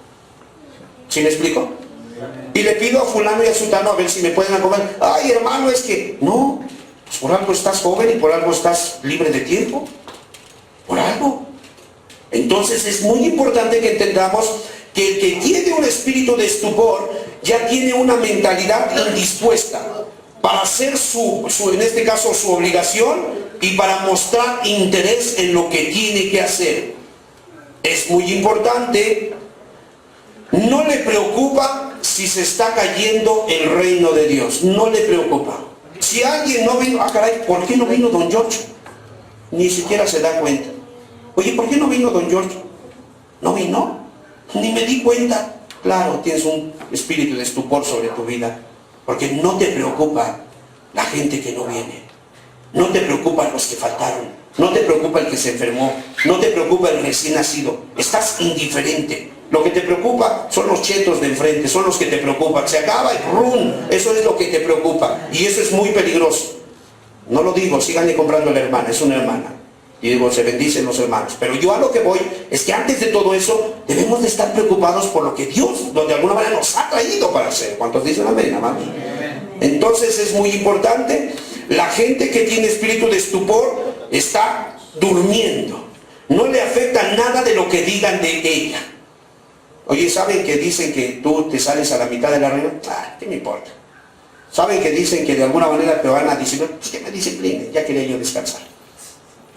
¿Sí me explico? Y le pido a fulano y a sutano a ver si me pueden acompañar. Ay, hermano, es que no, Pues por algo estás joven y por algo estás libre de tiempo. Por algo. Entonces es muy importante que entendamos que el que tiene un espíritu de estupor ya tiene una mentalidad indispuesta para hacer en este caso, su obligación y para mostrar interés en lo que tiene que hacer. Es muy importante, no le preocupa si se está cayendo el reino de Dios, no le preocupa. Si alguien no vino, caray, ¿por qué no vino don George? Ni siquiera se da cuenta. Oye, ¿por qué no vino don George? ¿No vino? Ni me di cuenta. Claro, tienes un espíritu de estupor sobre tu vida, porque no te preocupa la gente que no viene, no te preocupan los que faltaron, no te preocupa el que se enfermó, no te preocupa el recién nacido, estás indiferente. Lo que te preocupa son los chetos de enfrente, son los que te preocupan. Se acaba y ¡rum! Eso es lo que te preocupa, y eso es muy peligroso. No lo digo, síganle comprando a la hermana, es una hermana. Y digo, se bendicen los hermanos. Pero yo a lo que voy es que antes de todo eso debemos de estar preocupados por lo que Dios de alguna manera nos ha traído para hacer. ¿Cuántos dicen amén, amados? Entonces es muy importante. La gente que tiene espíritu de estupor está durmiendo. No le afecta nada de lo que digan de ella. Oye, ¿saben que dicen que tú te sales a la mitad de la regla? ¿Qué me importa? ¿Saben que dicen que de alguna manera te van a disciplinar? Pues que me disciplinen, ya quería yo descansar.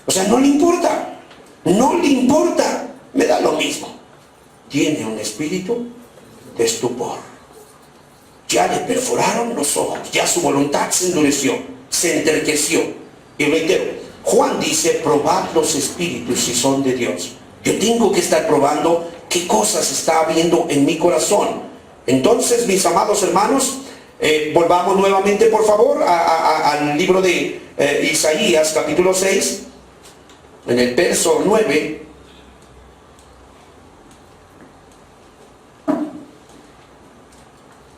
O sea, no le importa, no le importa, me da lo mismo. Tiene un espíritu de estupor. Ya le perforaron los ojos, ya su voluntad se endureció, se enterqueció. Y reitero, Juan dice, probad los espíritus si son de Dios. Yo tengo que estar probando qué cosas está habiendo en mi corazón. Entonces, mis amados hermanos, volvamos nuevamente, por favor, al libro de Isaías, capítulo 6. En el verso 9,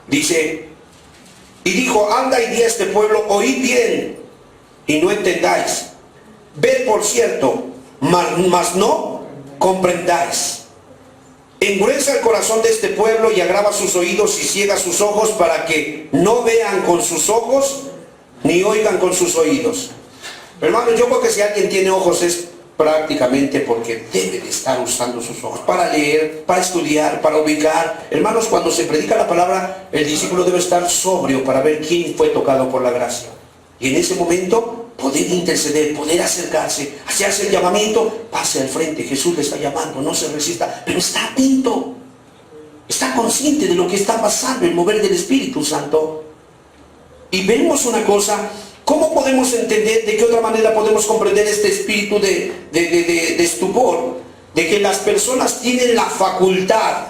dice, y dijo, anda y di a este pueblo, oíd bien y no entendáis, ved por cierto, mas no comprendáis. Endurece el corazón de este pueblo y agrava sus oídos y ciega sus ojos para que no vean con sus ojos ni oigan con sus oídos. Hermanos, yo creo que si alguien tiene ojos es prácticamente porque debe de estar usando sus ojos para leer, para estudiar, para ubicar. Hermanos, cuando se predica la palabra, el discípulo debe estar sobrio para ver quién fue tocado por la gracia. Y en ese momento poder interceder, poder acercarse, hacerse el llamamiento, pase al frente, Jesús le está llamando, no se resista, pero está atento, está consciente de lo que está pasando, el mover del Espíritu Santo. Y vemos una cosa. ¿Cómo podemos entender, de qué otra manera podemos comprender este espíritu de estupor? De que las personas tienen la facultad,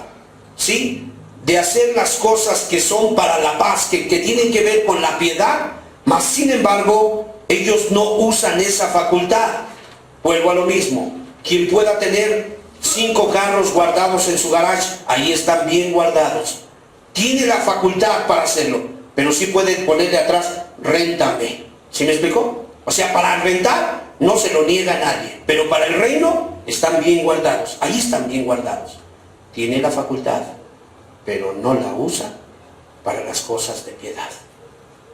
¿sí?, de hacer las cosas que son para la paz, que tienen que ver con la piedad, mas sin embargo, ellos no usan esa facultad. Vuelvo a lo mismo. Quien pueda tener 5 carros guardados en su garage, ahí están bien guardados. Tiene la facultad para hacerlo, pero sí puede ponerle atrás, réntame. ¿Sí me explicó? O sea, para rentar no se lo niega a nadie, pero para el reino están bien guardados, ahí están bien guardados. Tiene la facultad, pero no la usa para las cosas de piedad.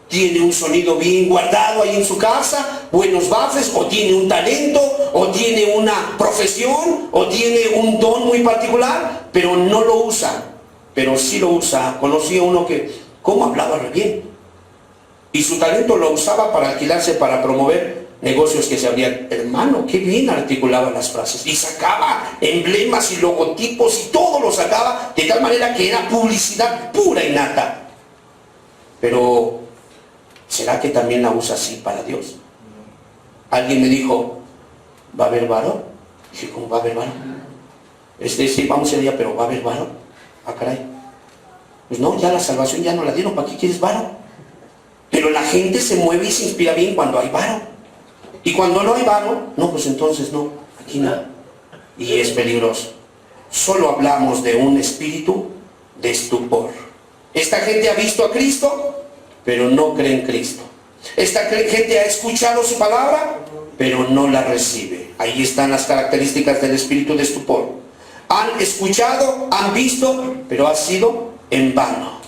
Tiene un sonido bien guardado ahí en su casa, buenos bafes, o tiene un talento, o tiene una profesión, o tiene un don muy particular, pero no lo usa. Pero sí lo usa. Conocí a uno que, ¿cómo hablaba re bien? Y su talento lo usaba para alquilarse, para promover negocios que se abrían. Hermano, qué bien articulaba las frases. Y sacaba emblemas y logotipos y todo lo sacaba de tal manera que era publicidad pura y nata. Pero, ¿será que también la usa así para Dios? Alguien me dijo, ¿va a haber varo? Dije, ¿cómo va a haber varo? Sí, vamos el día, pero ¿va a haber varo? Ah, caray. Pues no, ya la salvación ya no la dieron, ¿para qué quieres varo? Pero la gente se mueve y se inspira bien cuando hay varo. Y cuando no hay varo, no, pues entonces no, aquí no. Y es peligroso. Solo hablamos de un espíritu de estupor. Esta gente ha visto a Cristo, pero no cree en Cristo. Esta gente ha escuchado su palabra, pero no la recibe. Ahí están las características del espíritu de estupor. Han escuchado, han visto, pero ha sido en vano.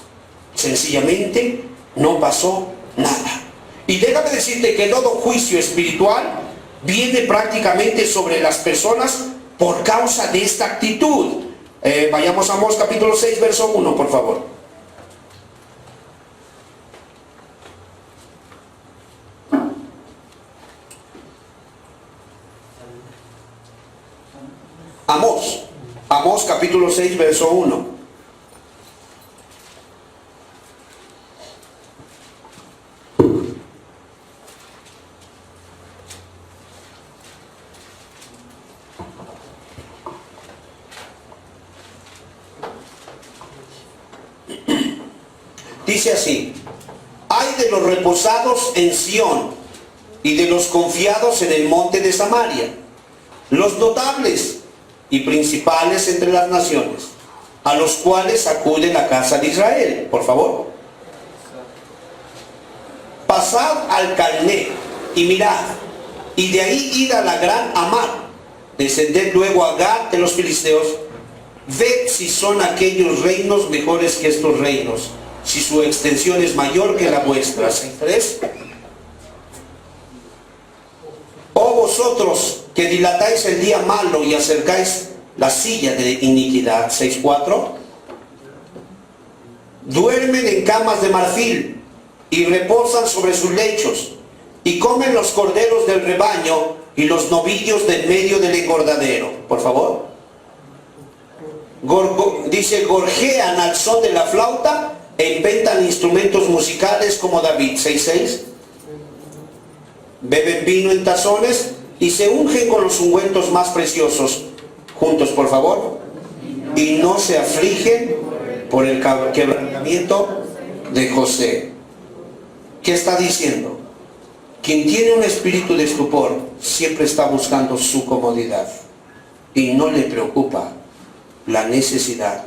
Sencillamente no pasó nada. Y déjame decirte que todo juicio espiritual viene prácticamente sobre las personas por causa de esta actitud. Vayamos a Amós capítulo 6, verso 1, por favor. Amós capítulo 6, verso 1. Dice así: ay de los reposados en Sión y de los confiados en el monte de Samaria, los notables y principales entre las naciones, a los cuales acude la casa de Israel. Por favor. Pasad al Calné y mirad, y de ahí id a la gran Amar, descended luego a Gad de los filisteos, ved si son aquellos reinos mejores que estos reinos, si su extensión es mayor que la vuestra. 6:3. Oh vosotros que dilatáis el día malo y acercáis la silla de iniquidad. 6:4. Duermen en camas de marfil y reposan sobre sus lechos, y comen los corderos del rebaño y los novillos del medio del engordadero. Por favor. Dice, gorjean al son de la flauta e inventan instrumentos musicales como David. 6:6. Beben vino en tazones y se ungen con los ungüentos más preciosos. Juntos, por favor. Y no se afligen por el quebrantamiento de José. ¿Qué está diciendo? Quien tiene un espíritu de estupor siempre está buscando su comodidad y no le preocupa la necesidad,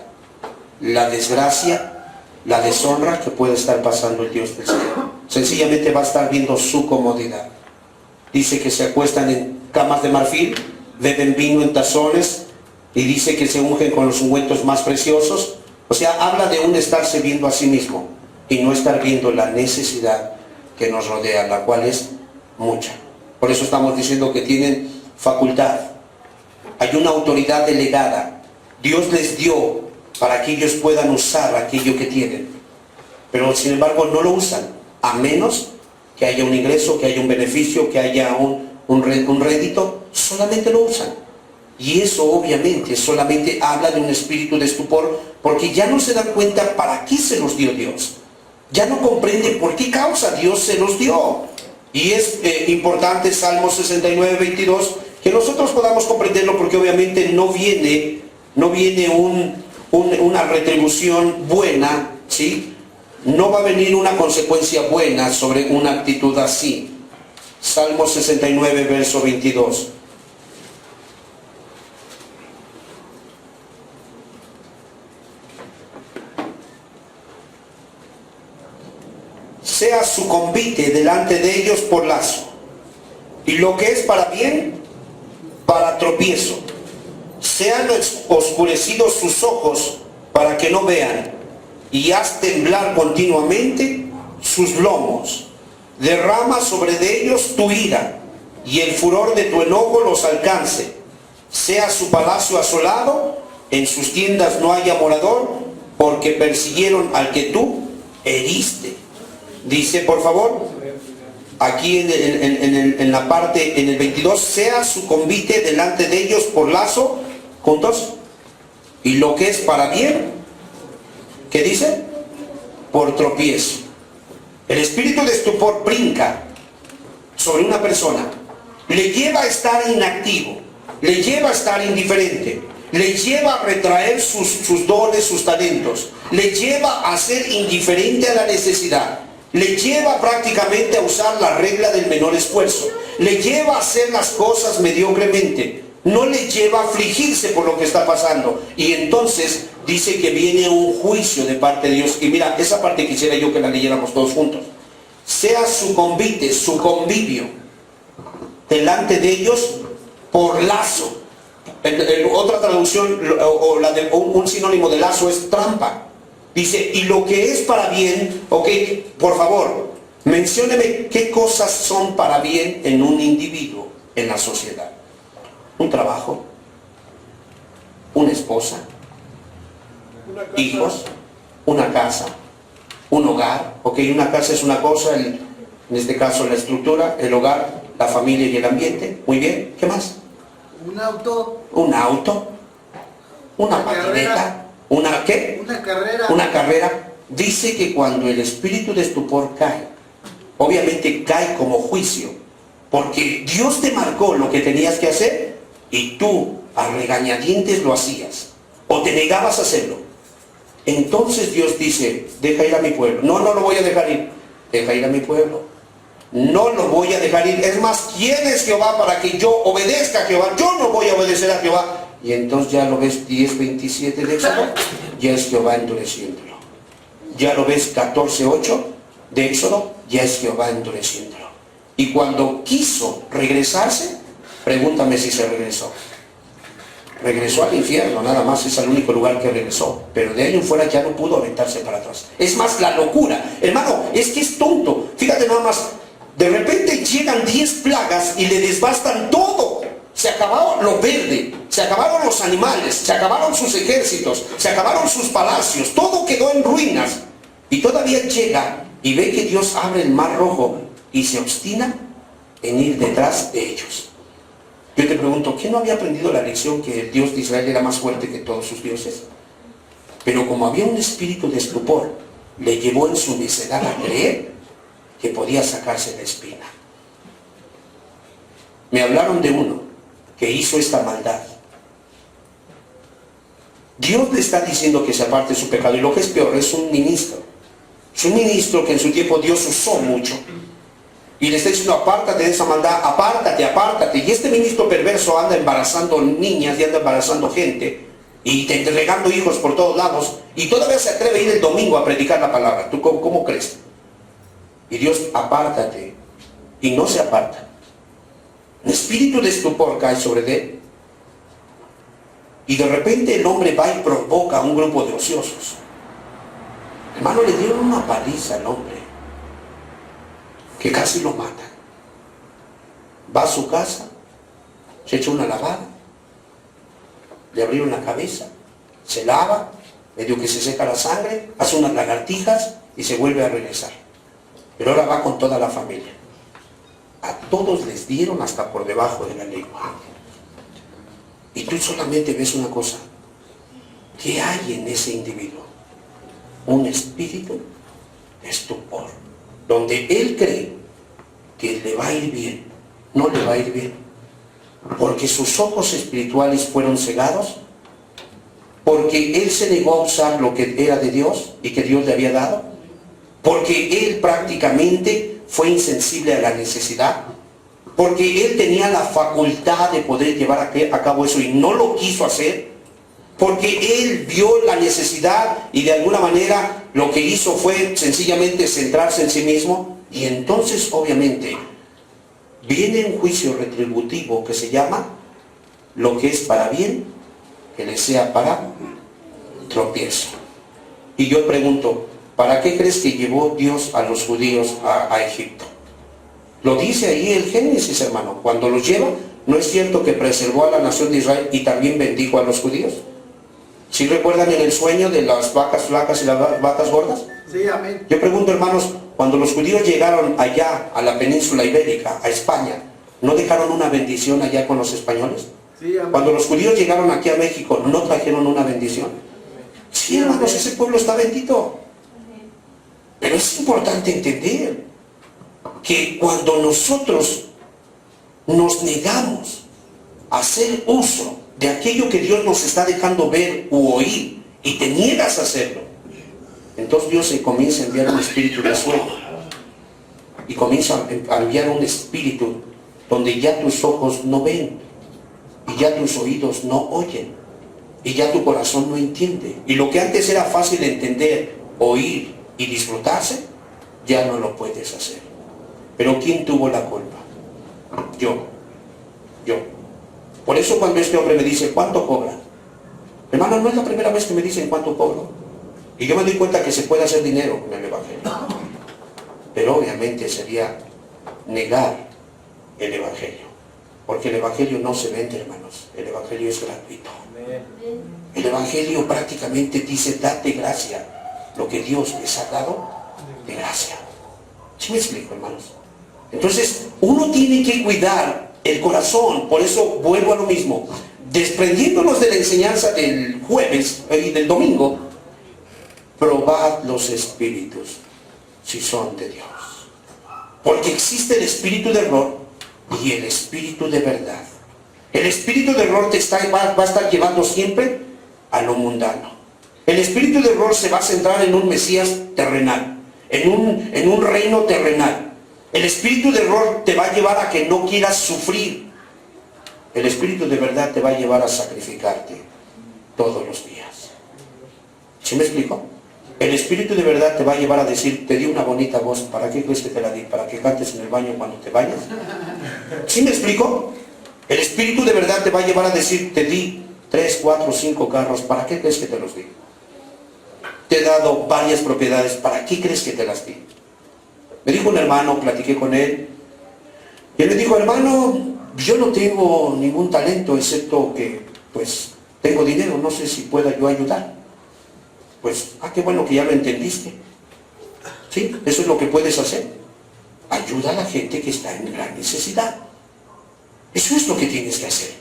la desgracia, la deshonra que puede estar pasando el Dios del cielo. Sencillamente va a estar viendo su comodidad. Dice que se acuestan en camas de marfil, beben vino en tazones, y dice que se ungen con los ungüentos más preciosos. O sea, habla de un estarse viendo a sí mismo y no estar viendo la necesidad que nos rodea, la cual es mucha. Por eso estamos diciendo que tienen facultad. Hay una autoridad delegada. Dios les dio para que ellos puedan usar aquello que tienen. Pero sin embargo no lo usan, a menos que haya un ingreso, que haya un beneficio, que haya un rédito. Solamente lo usan. Y eso obviamente solamente habla de un espíritu de estupor, porque ya no se dan cuenta para qué se los dio Dios. Ya no comprenden por qué causa Dios se los dio. Y es importante Salmo 69, 22, que nosotros podamos comprenderlo, porque obviamente no viene una retribución buena, ¿sí? No va a venir una consecuencia buena sobre una actitud así. Salmo 69, verso 22. Sea su convite delante de ellos por lazo, y lo que es para bien, para tropiezo. Sean oscurecidos sus ojos para que no vean, y haz temblar continuamente sus lomos. Derrama sobre de ellos tu ira, y el furor de tu enojo los alcance. Sea su palacio asolado, en sus tiendas no haya morador, porque persiguieron al que tú heriste. Dice, por favor, aquí en la parte, en el 22, sea su convite delante de ellos por lazo, juntos, y lo que es para bien, ¿qué dice? Por tropiezo. El espíritu de estupor brinca sobre una persona, le lleva a estar inactivo, le lleva a estar indiferente, le lleva a retraer sus dones, sus talentos, le lleva a ser indiferente a la necesidad, le lleva prácticamente a usar la regla del menor esfuerzo, le lleva a hacer las cosas mediocremente, no le lleva a afligirse por lo que está pasando. Y entonces dice que viene un juicio de parte de Dios. Y mira, esa parte quisiera yo que la leyéramos todos juntos. Sea su convite, su convivio delante de ellos por lazo. Otra traducción o un sinónimo de lazo es trampa. Dice, y lo que es para bien, ok, por favor, Mencióneme qué cosas son para bien en un individuo, en la sociedad. Un trabajo, una esposa, hijos, una casa, un hogar. Ok, una casa es una cosa, en este caso la estructura, el hogar, la familia y el ambiente. Muy bien, ¿qué más? Un auto. Un auto, una patineta, ¿una qué? Una carrera. Una carrera. Dice que cuando el espíritu de estupor cae, obviamente cae como juicio, porque Dios te marcó lo que tenías que hacer y tú a regañadientes lo hacías o te negabas a hacerlo. Entonces Dios dice, deja ir a mi pueblo. No, no lo voy a dejar ir. Deja ir a mi pueblo. No lo voy a dejar ir. Es más, ¿quién es Jehová para que yo obedezca a Jehová? Yo no voy a obedecer a Jehová. Y entonces ya lo ves 10:27 de Éxodo, ya es Jehová endureciéndolo. Ya lo ves 14:8 de Éxodo, ya es Jehová endureciéndolo. Y cuando quiso regresarse, pregúntame si se regresó. Regresó al infierno, nada más, es el único lugar que regresó. Pero de ahí en fuera ya no pudo aventarse para atrás. Es más, la locura. Hermano, es que es tonto. Fíjate nada más, de repente llegan 10 plagas y le desbastan todo. Se acabaron lo verde, se acabaron los animales, se acabaron sus ejércitos, se acabaron sus palacios, todo quedó en ruinas. Y todavía llega y ve que Dios abre el mar rojo y se obstina en ir detrás de ellos. Yo te pregunto, ¿quién no había aprendido la lección que el Dios de Israel era más fuerte que todos sus dioses? Pero como había un espíritu de estupor, le llevó en su necedad a creer que podía sacarse la espina. Me hablaron de uno que hizo esta maldad. Dios le está diciendo que se aparte de su pecado, y lo que es peor, es un ministro. Es un ministro que en su tiempo Dios usó mucho. Y le está diciendo, apártate de esa maldad, apártate, apártate. Y este ministro perverso anda embarazando niñas y anda embarazando gente y regando hijos por todos lados. Y todavía se atreve a ir el domingo a predicar la palabra. ¿Tú cómo crees? Y Dios, apártate. Y no se aparta. Un espíritu de estupor cae sobre él. Y de repente el hombre va y provoca a un grupo de ociosos. Hermano, le dieron una paliza al hombre, que casi lo matan. Va a su casa, se echa una lavada, le abrieron la cabeza, se lava, medio que se seca la sangre, hace unas lagartijas y se vuelve a regresar. Pero ahora va con toda la familia. A todos les dieron hasta por debajo de la lengua. Y tú solamente ves una cosa. ¿Qué hay en ese individuo? Un espíritu de estupor, donde él cree que le va a ir bien. No le va a ir bien, porque sus ojos espirituales fueron cegados, porque él se negó a usar lo que era de Dios y que Dios le había dado, porque él prácticamente fue insensible a la necesidad, porque él tenía la facultad de poder llevar a cabo eso y no lo quiso hacer, porque él vio la necesidad y de alguna manera lo que hizo fue sencillamente centrarse en sí mismo. Y entonces obviamente viene un juicio retributivo que se llama lo que es para bien, que le sea para tropiezo. Y yo pregunto, ¿para qué crees que llevó Dios a los judíos a Egipto? Lo dice ahí el Génesis, hermano. Cuando los lleva, ¿no es cierto que preservó a la nación de Israel y también bendijo a los judíos? ¿Sí recuerdan en el sueño de las vacas flacas y las vacas gordas? Sí, amén. Yo pregunto, hermanos, cuando los judíos llegaron allá a la península ibérica, a España, ¿no dejaron una bendición allá con los españoles? Sí, amén. Cuando los judíos llegaron aquí a México, ¿no trajeron una bendición? Sí, hermanos, ese pueblo está bendito. Pero es importante entender que cuando nosotros nos negamos a hacer uso de aquello que Dios nos está dejando ver u oír y te niegas a hacerlo, entonces Dios se comienza a enviar un espíritu de sueño y comienza a enviar un espíritu donde ya tus ojos no ven y ya tus oídos no oyen y ya tu corazón no entiende, y lo que antes era fácil de entender, oír y disfrutarse, ya no lo puedes hacer. Pero ¿quién tuvo la culpa? Yo. Por eso cuando este hombre me dice, ¿cuánto cobra? Hermano, no es la primera vez que me dicen cuánto cobro. Y yo me doy cuenta que se puede hacer dinero en el Evangelio. pero obviamente sería negar el Evangelio. Porque el Evangelio no se vende, hermanos. El Evangelio es gratuito. El Evangelio prácticamente dice, date gracia. Lo que Dios les ha dado, de gracia. ¿Sí me explico, hermanos? Entonces, uno tiene que cuidar el corazón. Por eso vuelvo a lo mismo. Desprendiéndonos de la enseñanza del jueves y del domingo, probad los espíritus si son de Dios. Porque existe el espíritu de error y el espíritu de verdad. El espíritu de error va a estar llevando siempre a lo mundano. El espíritu de error se va a centrar en un Mesías terrenal, en un reino terrenal. El espíritu de error te va a llevar a que no quieras sufrir. El espíritu de verdad te va a llevar a sacrificarte todos los días. ¿Sí me explico? El espíritu de verdad te va a llevar a decir, te di una bonita voz, ¿para qué crees que te la di? ¿Para que cantes en el baño cuando te vayas? ¿Sí me explico? El espíritu de verdad te va a llevar a decir, te di 3, 4, 5 carros, ¿para qué crees que te los di? Te he dado varias propiedades, ¿para qué crees que te las di? Me dijo un hermano, platiqué con él, y él me dijo, hermano, yo no tengo ningún talento, excepto que, pues, tengo dinero, no sé si pueda yo ayudar. Pues, qué bueno que ya lo entendiste. ¿Sí? Eso es lo que puedes hacer. Ayuda a la gente que está en gran necesidad. Eso es lo que tienes que hacer.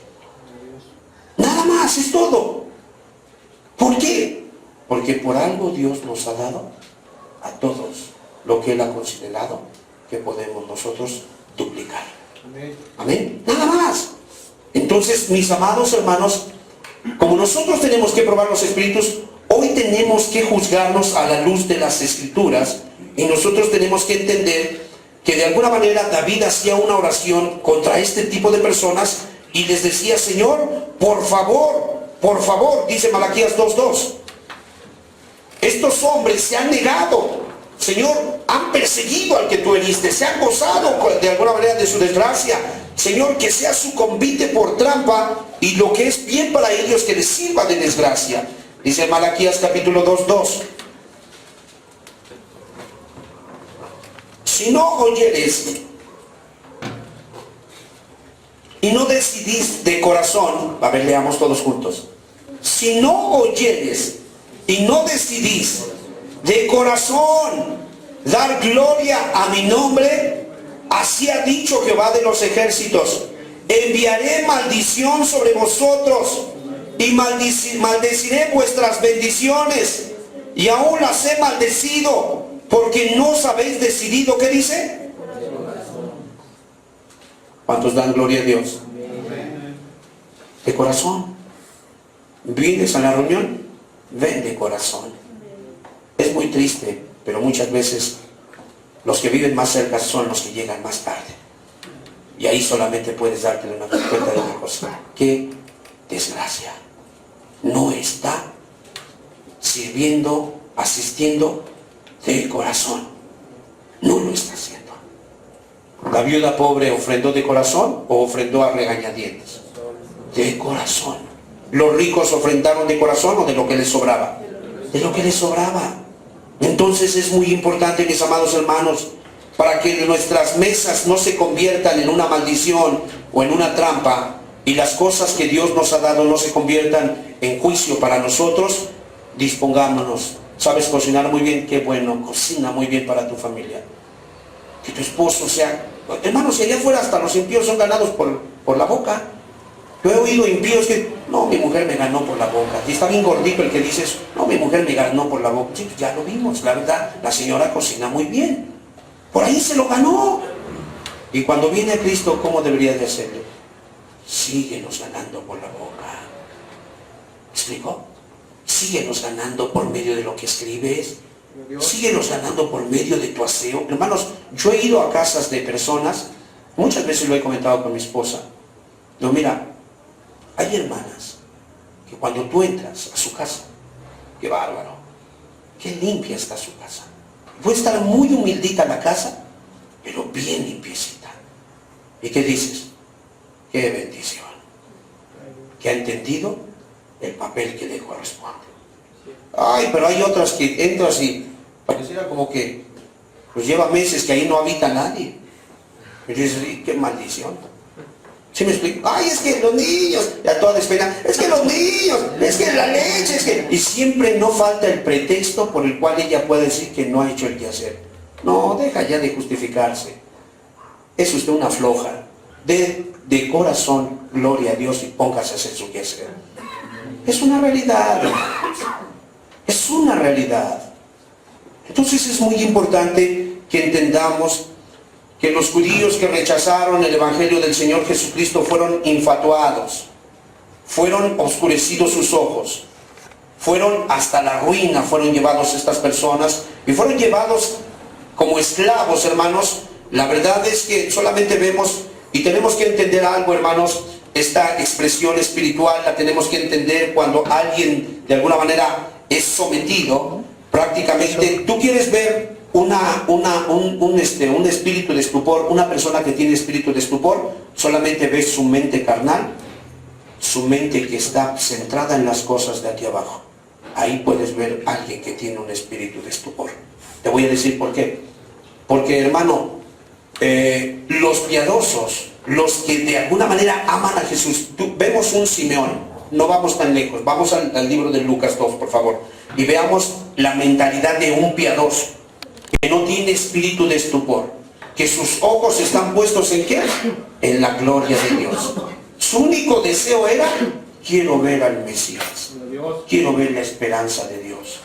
Nada más, es todo. ¿Por qué? Porque por algo Dios nos ha dado a todos lo que Él ha considerado que podemos nosotros duplicar. Amén. Nada más. Entonces, mis amados hermanos, como nosotros tenemos que probar los espíritus, hoy tenemos que juzgarnos a la luz de las Escrituras y nosotros tenemos que entender que de alguna manera David hacía una oración contra este tipo de personas y les decía, Señor, por favor, dice Malaquías 2:2, estos hombres se han negado, Señor, han perseguido al que tú heriste, se han gozado de alguna manera de su desgracia, Señor, que sea su convite por trampa y lo que es bien para ellos que les sirva de desgracia. Dice Malaquías capítulo 2:2. Si no oyeres y no decidís de corazón, a ver, leamos todos juntos. Si no oyeres y no decidís de corazón dar gloria a mi nombre, así ha dicho Jehová de los ejércitos, enviaré maldición sobre vosotros y maldeciré vuestras bendiciones, y aún las he maldecido, porque no os habéis decidido. ¿Qué dice? ¿Cuántos dan gloria a Dios? De corazón. ¿Vienes a la reunión? Ven de corazón. Es muy triste, pero muchas veces los que viven más cerca son los que llegan más tarde. Y ahí solamente puedes darte una cuenta de una cosa. ¡Qué desgracia! No está sirviendo, asistiendo de corazón. No lo está haciendo. La viuda pobre ofrendó de corazón o ofrendó a regañadientes. De corazón. Los ricos ofrendaron de corazón o de lo que les sobraba. De lo que les sobraba. Entonces es muy importante, mis amados hermanos, para que nuestras mesas no se conviertan en una maldición o en una trampa, y las cosas que Dios nos ha dado no se conviertan en juicio para nosotros, dispongámonos. ¿Sabes cocinar muy bien? Qué bueno, cocina muy bien para tu familia. Que tu esposo sea... Hermanos, si allá afuera hasta los impíos son ganados por la boca. Yo he oído impíos que, no, mi mujer me ganó por la boca. Y está bien gordito el que dices, no, mi mujer me ganó por la boca. Sí, ya lo vimos, la verdad, la señora cocina muy bien. Por ahí se lo ganó. Y cuando viene a Cristo, ¿cómo debería de hacerlo? Síguenos ganando por la boca. ¿Me explico? Síguenos ganando por medio de lo que escribes. Síguenos ganando por medio de tu aseo. Hermanos, yo he ido a casas de personas, muchas veces lo he comentado con mi esposa. No, mira, hay hermanas que cuando tú entras a su casa, qué bárbaro, qué limpia está su casa. Puede estar muy humildita la casa, pero bien limpiecita. ¿Y qué dices? Qué bendición. Que ha entendido el papel que le corresponde. Ay, pero hay otras que entras y pareciera como que Pues lleva meses que ahí no habita nadie. Y dices, qué maldición. ¿Sí me explico? Ay, es que los niños, ya toda despeinada, es que los niños, es que la leche, es que... Y siempre no falta el pretexto por el cual ella puede decir que no ha hecho el quehacer. No, deja ya de justificarse. Es usted una floja. De corazón, gloria a Dios y póngase a hacer su quehacer. Es una realidad, hermanos. Es una realidad. Entonces es muy importante que entendamos que los judíos que rechazaron el Evangelio del Señor Jesucristo fueron infatuados, fueron oscurecidos sus ojos, fueron hasta la ruina, fueron llevados estas personas y fueron llevados como esclavos, hermanos. La verdad es que solamente vemos y tenemos que entender algo, hermanos. Esta expresión espiritual la tenemos que entender cuando alguien de alguna manera es sometido. Prácticamente, tú quieres ver un espíritu de estupor, una persona que tiene espíritu de estupor, solamente ves su mente carnal, su mente que está centrada en las cosas de aquí abajo. Ahí puedes ver a alguien que tiene un espíritu de estupor. Te voy a decir por qué. Porque, hermano, los piadosos, los que de alguna manera aman a Jesús, vemos un Simeón, no vamos tan lejos, vamos al libro de Lucas 2, por favor, y veamos la mentalidad de un piadoso, que no tiene espíritu de estupor, que sus ojos están puestos ¿en qué? En la gloria de Dios. Su único deseo era, quiero ver al Mesías, quiero ver la esperanza de Dios,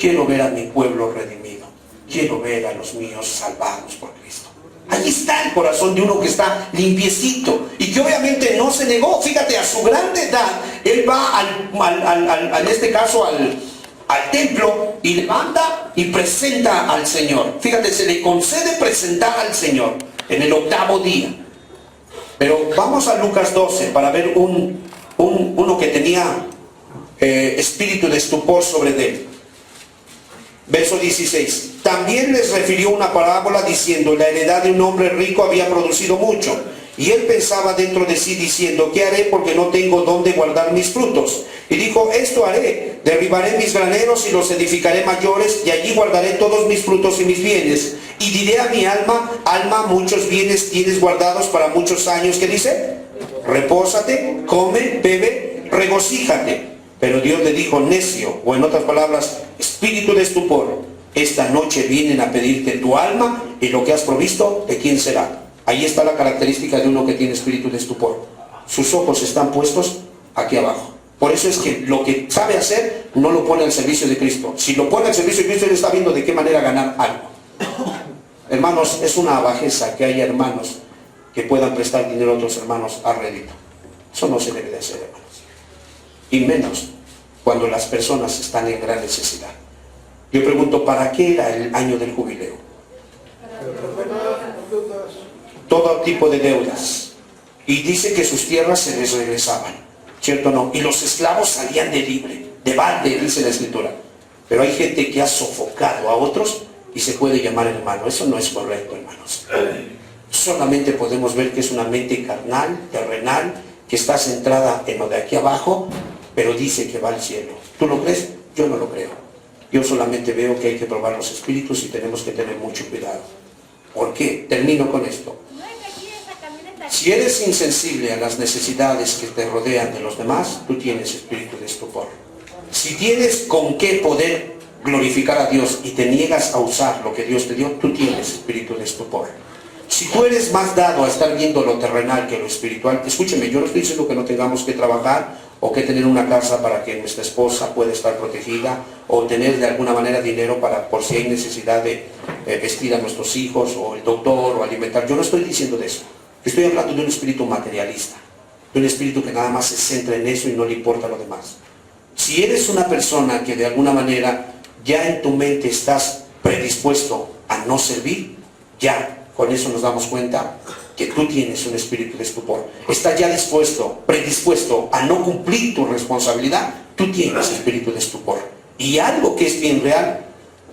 quiero ver a mi pueblo redimido, quiero ver a los míos salvados por Cristo. Ahí está el corazón de uno que está limpiecito y que obviamente no se negó. Fíjate, a su gran edad, él va en este caso al templo y levanta y presenta al Señor. Fíjate, se le concede presentar al Señor en el 8º día. Pero vamos a Lucas 12 para ver uno que tenía espíritu de estupor sobre él. Verso 16. También les refirió una parábola diciendo, la heredad de un hombre rico había producido mucho. Y él pensaba dentro de sí diciendo, ¿qué haré porque no tengo dónde guardar mis frutos? Y dijo, esto haré, derribaré mis graneros y los edificaré mayores, y allí guardaré todos mis frutos y mis bienes. Y diré a mi alma, alma, muchos bienes tienes guardados para muchos años. ¿Qué dice? Repósate, come, bebe, regocíjate. Pero Dios le dijo, necio, o en otras palabras, espíritu de estupor, esta noche vienen a pedirte tu alma y lo que has provisto, ¿de quién será? Ahí está la característica de uno que tiene espíritu de estupor. Sus ojos están puestos aquí abajo. Por eso es que lo que sabe hacer no lo pone al servicio de Cristo. Si lo pone al servicio de Cristo, él está viendo de qué manera ganar algo. Hermanos, es una bajeza que haya hermanos que puedan prestar dinero a otros hermanos a rédito. Eso no se debe de hacer, hermanos. Y menos cuando las personas están en gran necesidad. Yo pregunto, ¿para qué era el año del jubileo? Todo tipo de deudas. Y dice que sus tierras se les regresaban, ¿cierto o no? Y los esclavos salían de libre, de balde, dice la Escritura. Pero hay gente que ha sofocado a otros y se puede llamar hermano. Eso no es correcto, hermanos. Solamente podemos ver que es una mente carnal, terrenal, que está centrada en lo de aquí abajo, pero dice que va al cielo. ¿Tú lo crees? Yo no lo creo. Yo solamente veo que hay que probar los espíritus y tenemos que tener mucho cuidado. ¿Por qué? Termino con esto. Si eres insensible a las necesidades que te rodean de los demás, tú tienes espíritu de estupor. Si tienes con qué poder glorificar a Dios y te niegas a usar lo que Dios te dio, tú tienes espíritu de estupor. Si tú eres más dado a estar viendo lo terrenal que lo espiritual, escúcheme, yo no estoy diciendo que no tengamos que trabajar o que tener una casa para que nuestra esposa pueda estar protegida, o tener de alguna manera dinero para, por si hay necesidad de vestir a nuestros hijos, o el doctor, o alimentar. Yo no estoy diciendo de eso. Estoy hablando de un espíritu materialista, de un espíritu que nada más se centra en eso y no le importa lo demás. Si eres una persona que de alguna manera ya en tu mente estás predispuesto a no servir, ya con eso nos damos cuenta que tú tienes un espíritu de estupor. Estás ya predispuesto a no cumplir tu responsabilidad, tú tienes espíritu de estupor. Y algo que es bien real,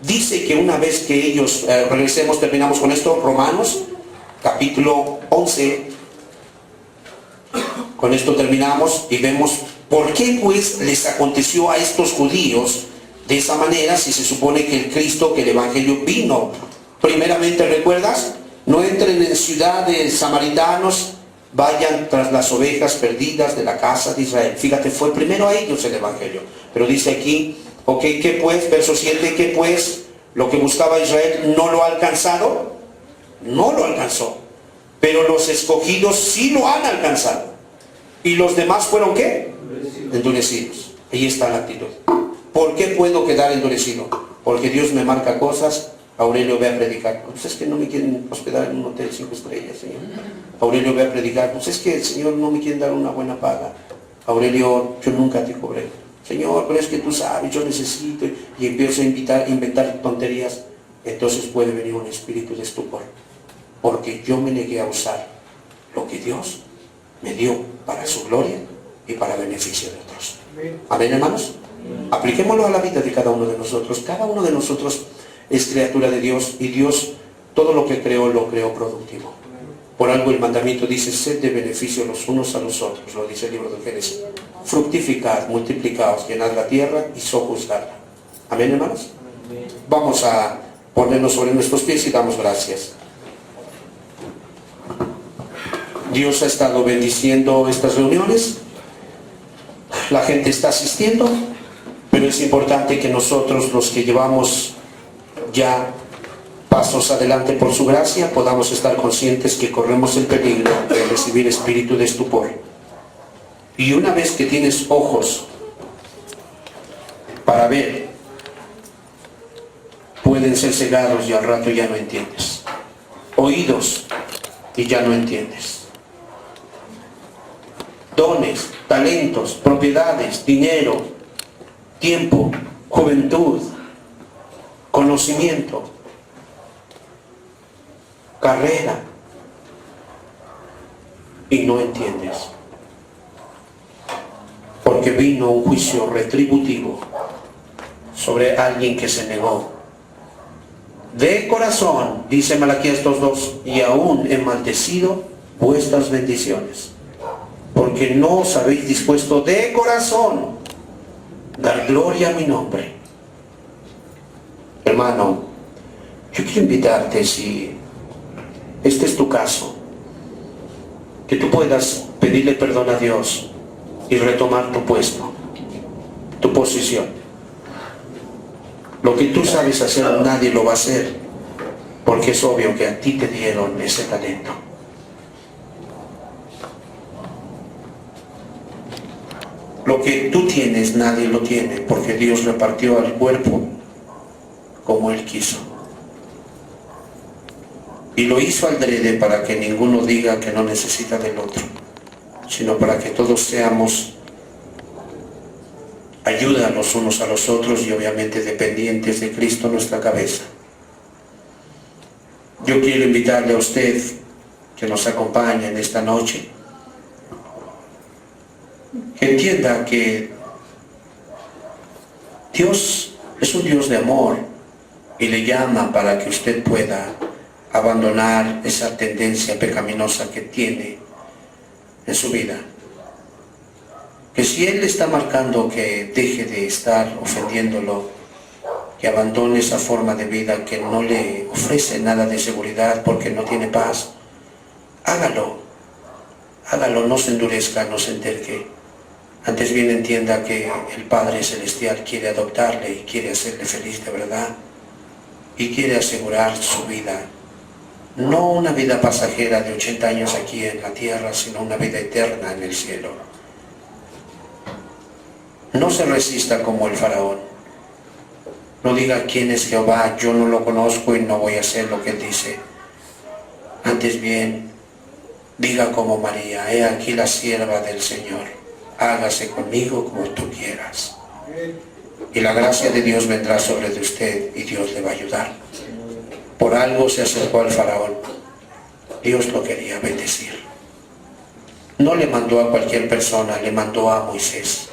dice que una vez que ellos, regresemos, terminamos con esto, Romanos, capítulo 11, con esto terminamos y vemos por qué pues les aconteció a estos judíos de esa manera, si se supone que el Cristo, que el Evangelio vino Primeramente, ¿recuerdas? No entren en ciudades samaritanos, vayan tras las ovejas perdidas de la casa de Israel. Fíjate, fue primero a ellos el Evangelio. Pero dice aquí, ok, ¿qué pues? Verso 7, ¿qué pues? Lo que buscaba Israel no lo ha alcanzado. No lo alcanzó. Pero los escogidos sí lo han alcanzado. ¿Y los demás fueron qué? Endurecidos. Ahí está la actitud. ¿Por qué puedo quedar endurecido? Porque Dios me marca cosas. Aurelio, ve a predicar. Pues es que no me quieren hospedar en un hotel 5 estrellas, Señor. Aurelio, ve a predicar. Pues es que el Señor no me quiere dar una buena paga. Aurelio, yo nunca te cobré. Señor, pero es que tú sabes, yo necesito. Y empiezo a inventar tonterías. Entonces puede venir un espíritu de estupor. Porque yo me negué a usar lo que Dios me dio para su gloria y para beneficio de otros. Amén, hermanos. Apliquémoslo a la vida de cada uno de nosotros. Cada uno de nosotros es criatura de Dios y Dios todo lo que creó lo creó productivo. Por algo el mandamiento dice: sed de beneficio los unos a los otros, lo dice el libro de Génesis. Fructificad, multiplicaos, llenad la tierra y sojuzgadla. Amén, hermanos. Vamos a ponernos sobre nuestros pies y damos gracias. Dios ha estado bendiciendo estas reuniones, la gente está asistiendo, pero es importante que nosotros, los que llevamos ya pasos adelante por su gracia, podamos estar conscientes que corremos el peligro de recibir espíritu de estupor. Y una vez que tienes ojos para ver, pueden ser cegados y al rato ya no entiendes. Oídos y ya no entiendes. Dones, talentos, propiedades, dinero, tiempo, juventud, conocimiento, carrera, y no entiendes. Porque vino un juicio retributivo sobre alguien que se negó. De corazón, dice Malaquías 2:2, y aún he maldecido vuestras bendiciones, porque no os habéis dispuesto de corazón dar gloria a mi nombre. Hermano, yo quiero invitarte, si este es tu caso, que tú puedas pedirle perdón a Dios y retomar tu puesto, tu posición. Lo que tú sabes hacer, nadie lo va a hacer, porque es obvio que a ti te dieron ese talento. Lo que tú tienes, nadie lo tiene, porque Dios repartió al cuerpo como Él quiso. Y lo hizo adrede para que ninguno diga que no necesita del otro, sino para que todos seamos ayuda los unos a los otros y obviamente dependientes de Cristo, nuestra cabeza. Yo quiero invitarle a usted que nos acompañe en esta noche, que entienda que Dios es un Dios de amor y le llama para que usted pueda abandonar esa tendencia pecaminosa que tiene en su vida. Que si Él le está marcando que deje de estar ofendiéndolo, que abandone esa forma de vida que no le ofrece nada de seguridad porque no tiene paz, hágalo, no se endurezca, no se enterque. Antes bien entienda que el Padre Celestial quiere adoptarle y quiere hacerle feliz de verdad y quiere asegurar su vida. No una vida pasajera de 80 años aquí en la tierra, sino una vida eterna en el cielo. No se resista como el faraón. No diga quién es Jehová, yo no lo conozco y no voy a hacer lo que él dice. Antes bien, diga como María: he aquí la sierva del Señor, hágase conmigo como tú quieras. Y la gracia de Dios vendrá sobre de usted y Dios le va a ayudar. Por algo se acercó al faraón. Dios lo quería bendecir. No le mandó a cualquier persona, le mandó a Moisés,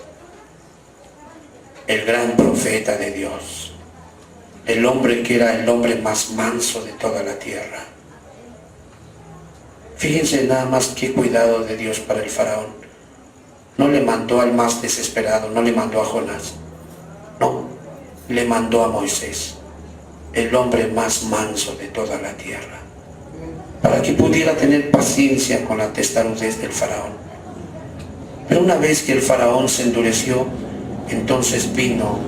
el gran profeta de Dios, el hombre que era el hombre más manso de toda la tierra. Fíjense nada más qué cuidado de Dios para el faraón. No le mandó al más desesperado, no le mandó a Jonás, no, le mandó a Moisés. el hombre más manso de toda la tierra, para que pudiera tener paciencia con la testarudez del faraón. Pero una vez que el faraón se endureció, entonces vino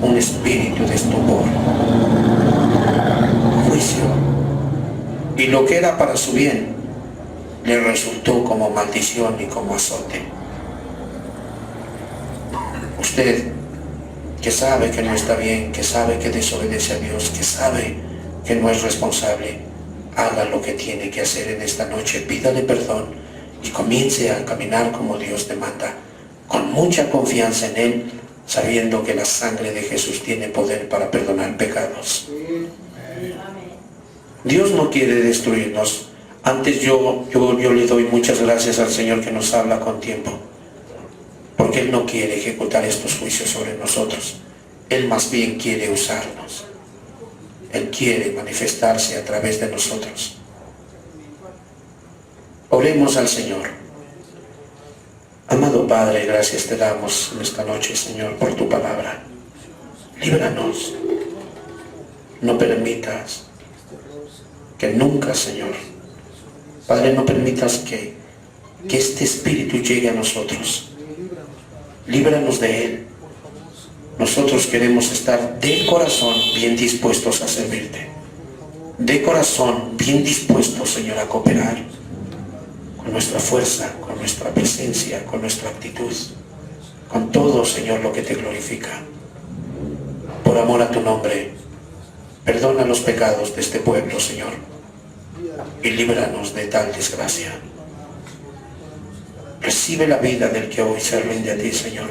un espíritu de estupor, juicio, y lo que era para su bien le resultó como maldición y como azote. Usted, que sabe que no está bien, que sabe que desobedece a Dios, que sabe que no es responsable, haga lo que tiene que hacer en esta noche, pídale perdón y comience a caminar como Dios demanda, con mucha confianza en Él, sabiendo que la sangre de Jesús tiene poder para perdonar pecados. Dios no quiere destruirnos. Antes yo le doy muchas gracias al Señor que nos habla con tiempo, porque Él no quiere ejecutar estos juicios sobre nosotros. Él más bien quiere usarnos. Él quiere manifestarse a través de nosotros. Oremos al Señor. Amado Padre, gracias te damos en esta noche, Señor, por tu palabra. Líbranos. No permitas que nunca, Señor, Padre, no permitas que este espíritu llegue a nosotros. Líbranos de él. Nosotros queremos estar de corazón bien dispuestos a servirte. De corazón bien dispuestos, Señor, a cooperar. Con nuestra fuerza, con nuestra presencia, con nuestra actitud. Con todo, Señor, lo que te glorifica. Por amor a tu nombre, perdona los pecados de este pueblo, Señor. Y líbranos de tal desgracia. Recibe la vida del que hoy se rinde a ti, Señor.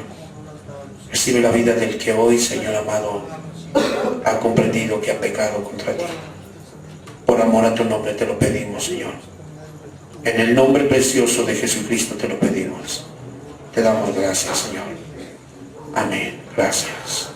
Recibe la vida del que hoy, Señor amado, ha comprendido que ha pecado contra ti. Por amor a tu nombre te lo pedimos, Señor. En el nombre precioso de Jesucristo te lo pedimos. Te damos gracias, Señor. Amén. Gracias.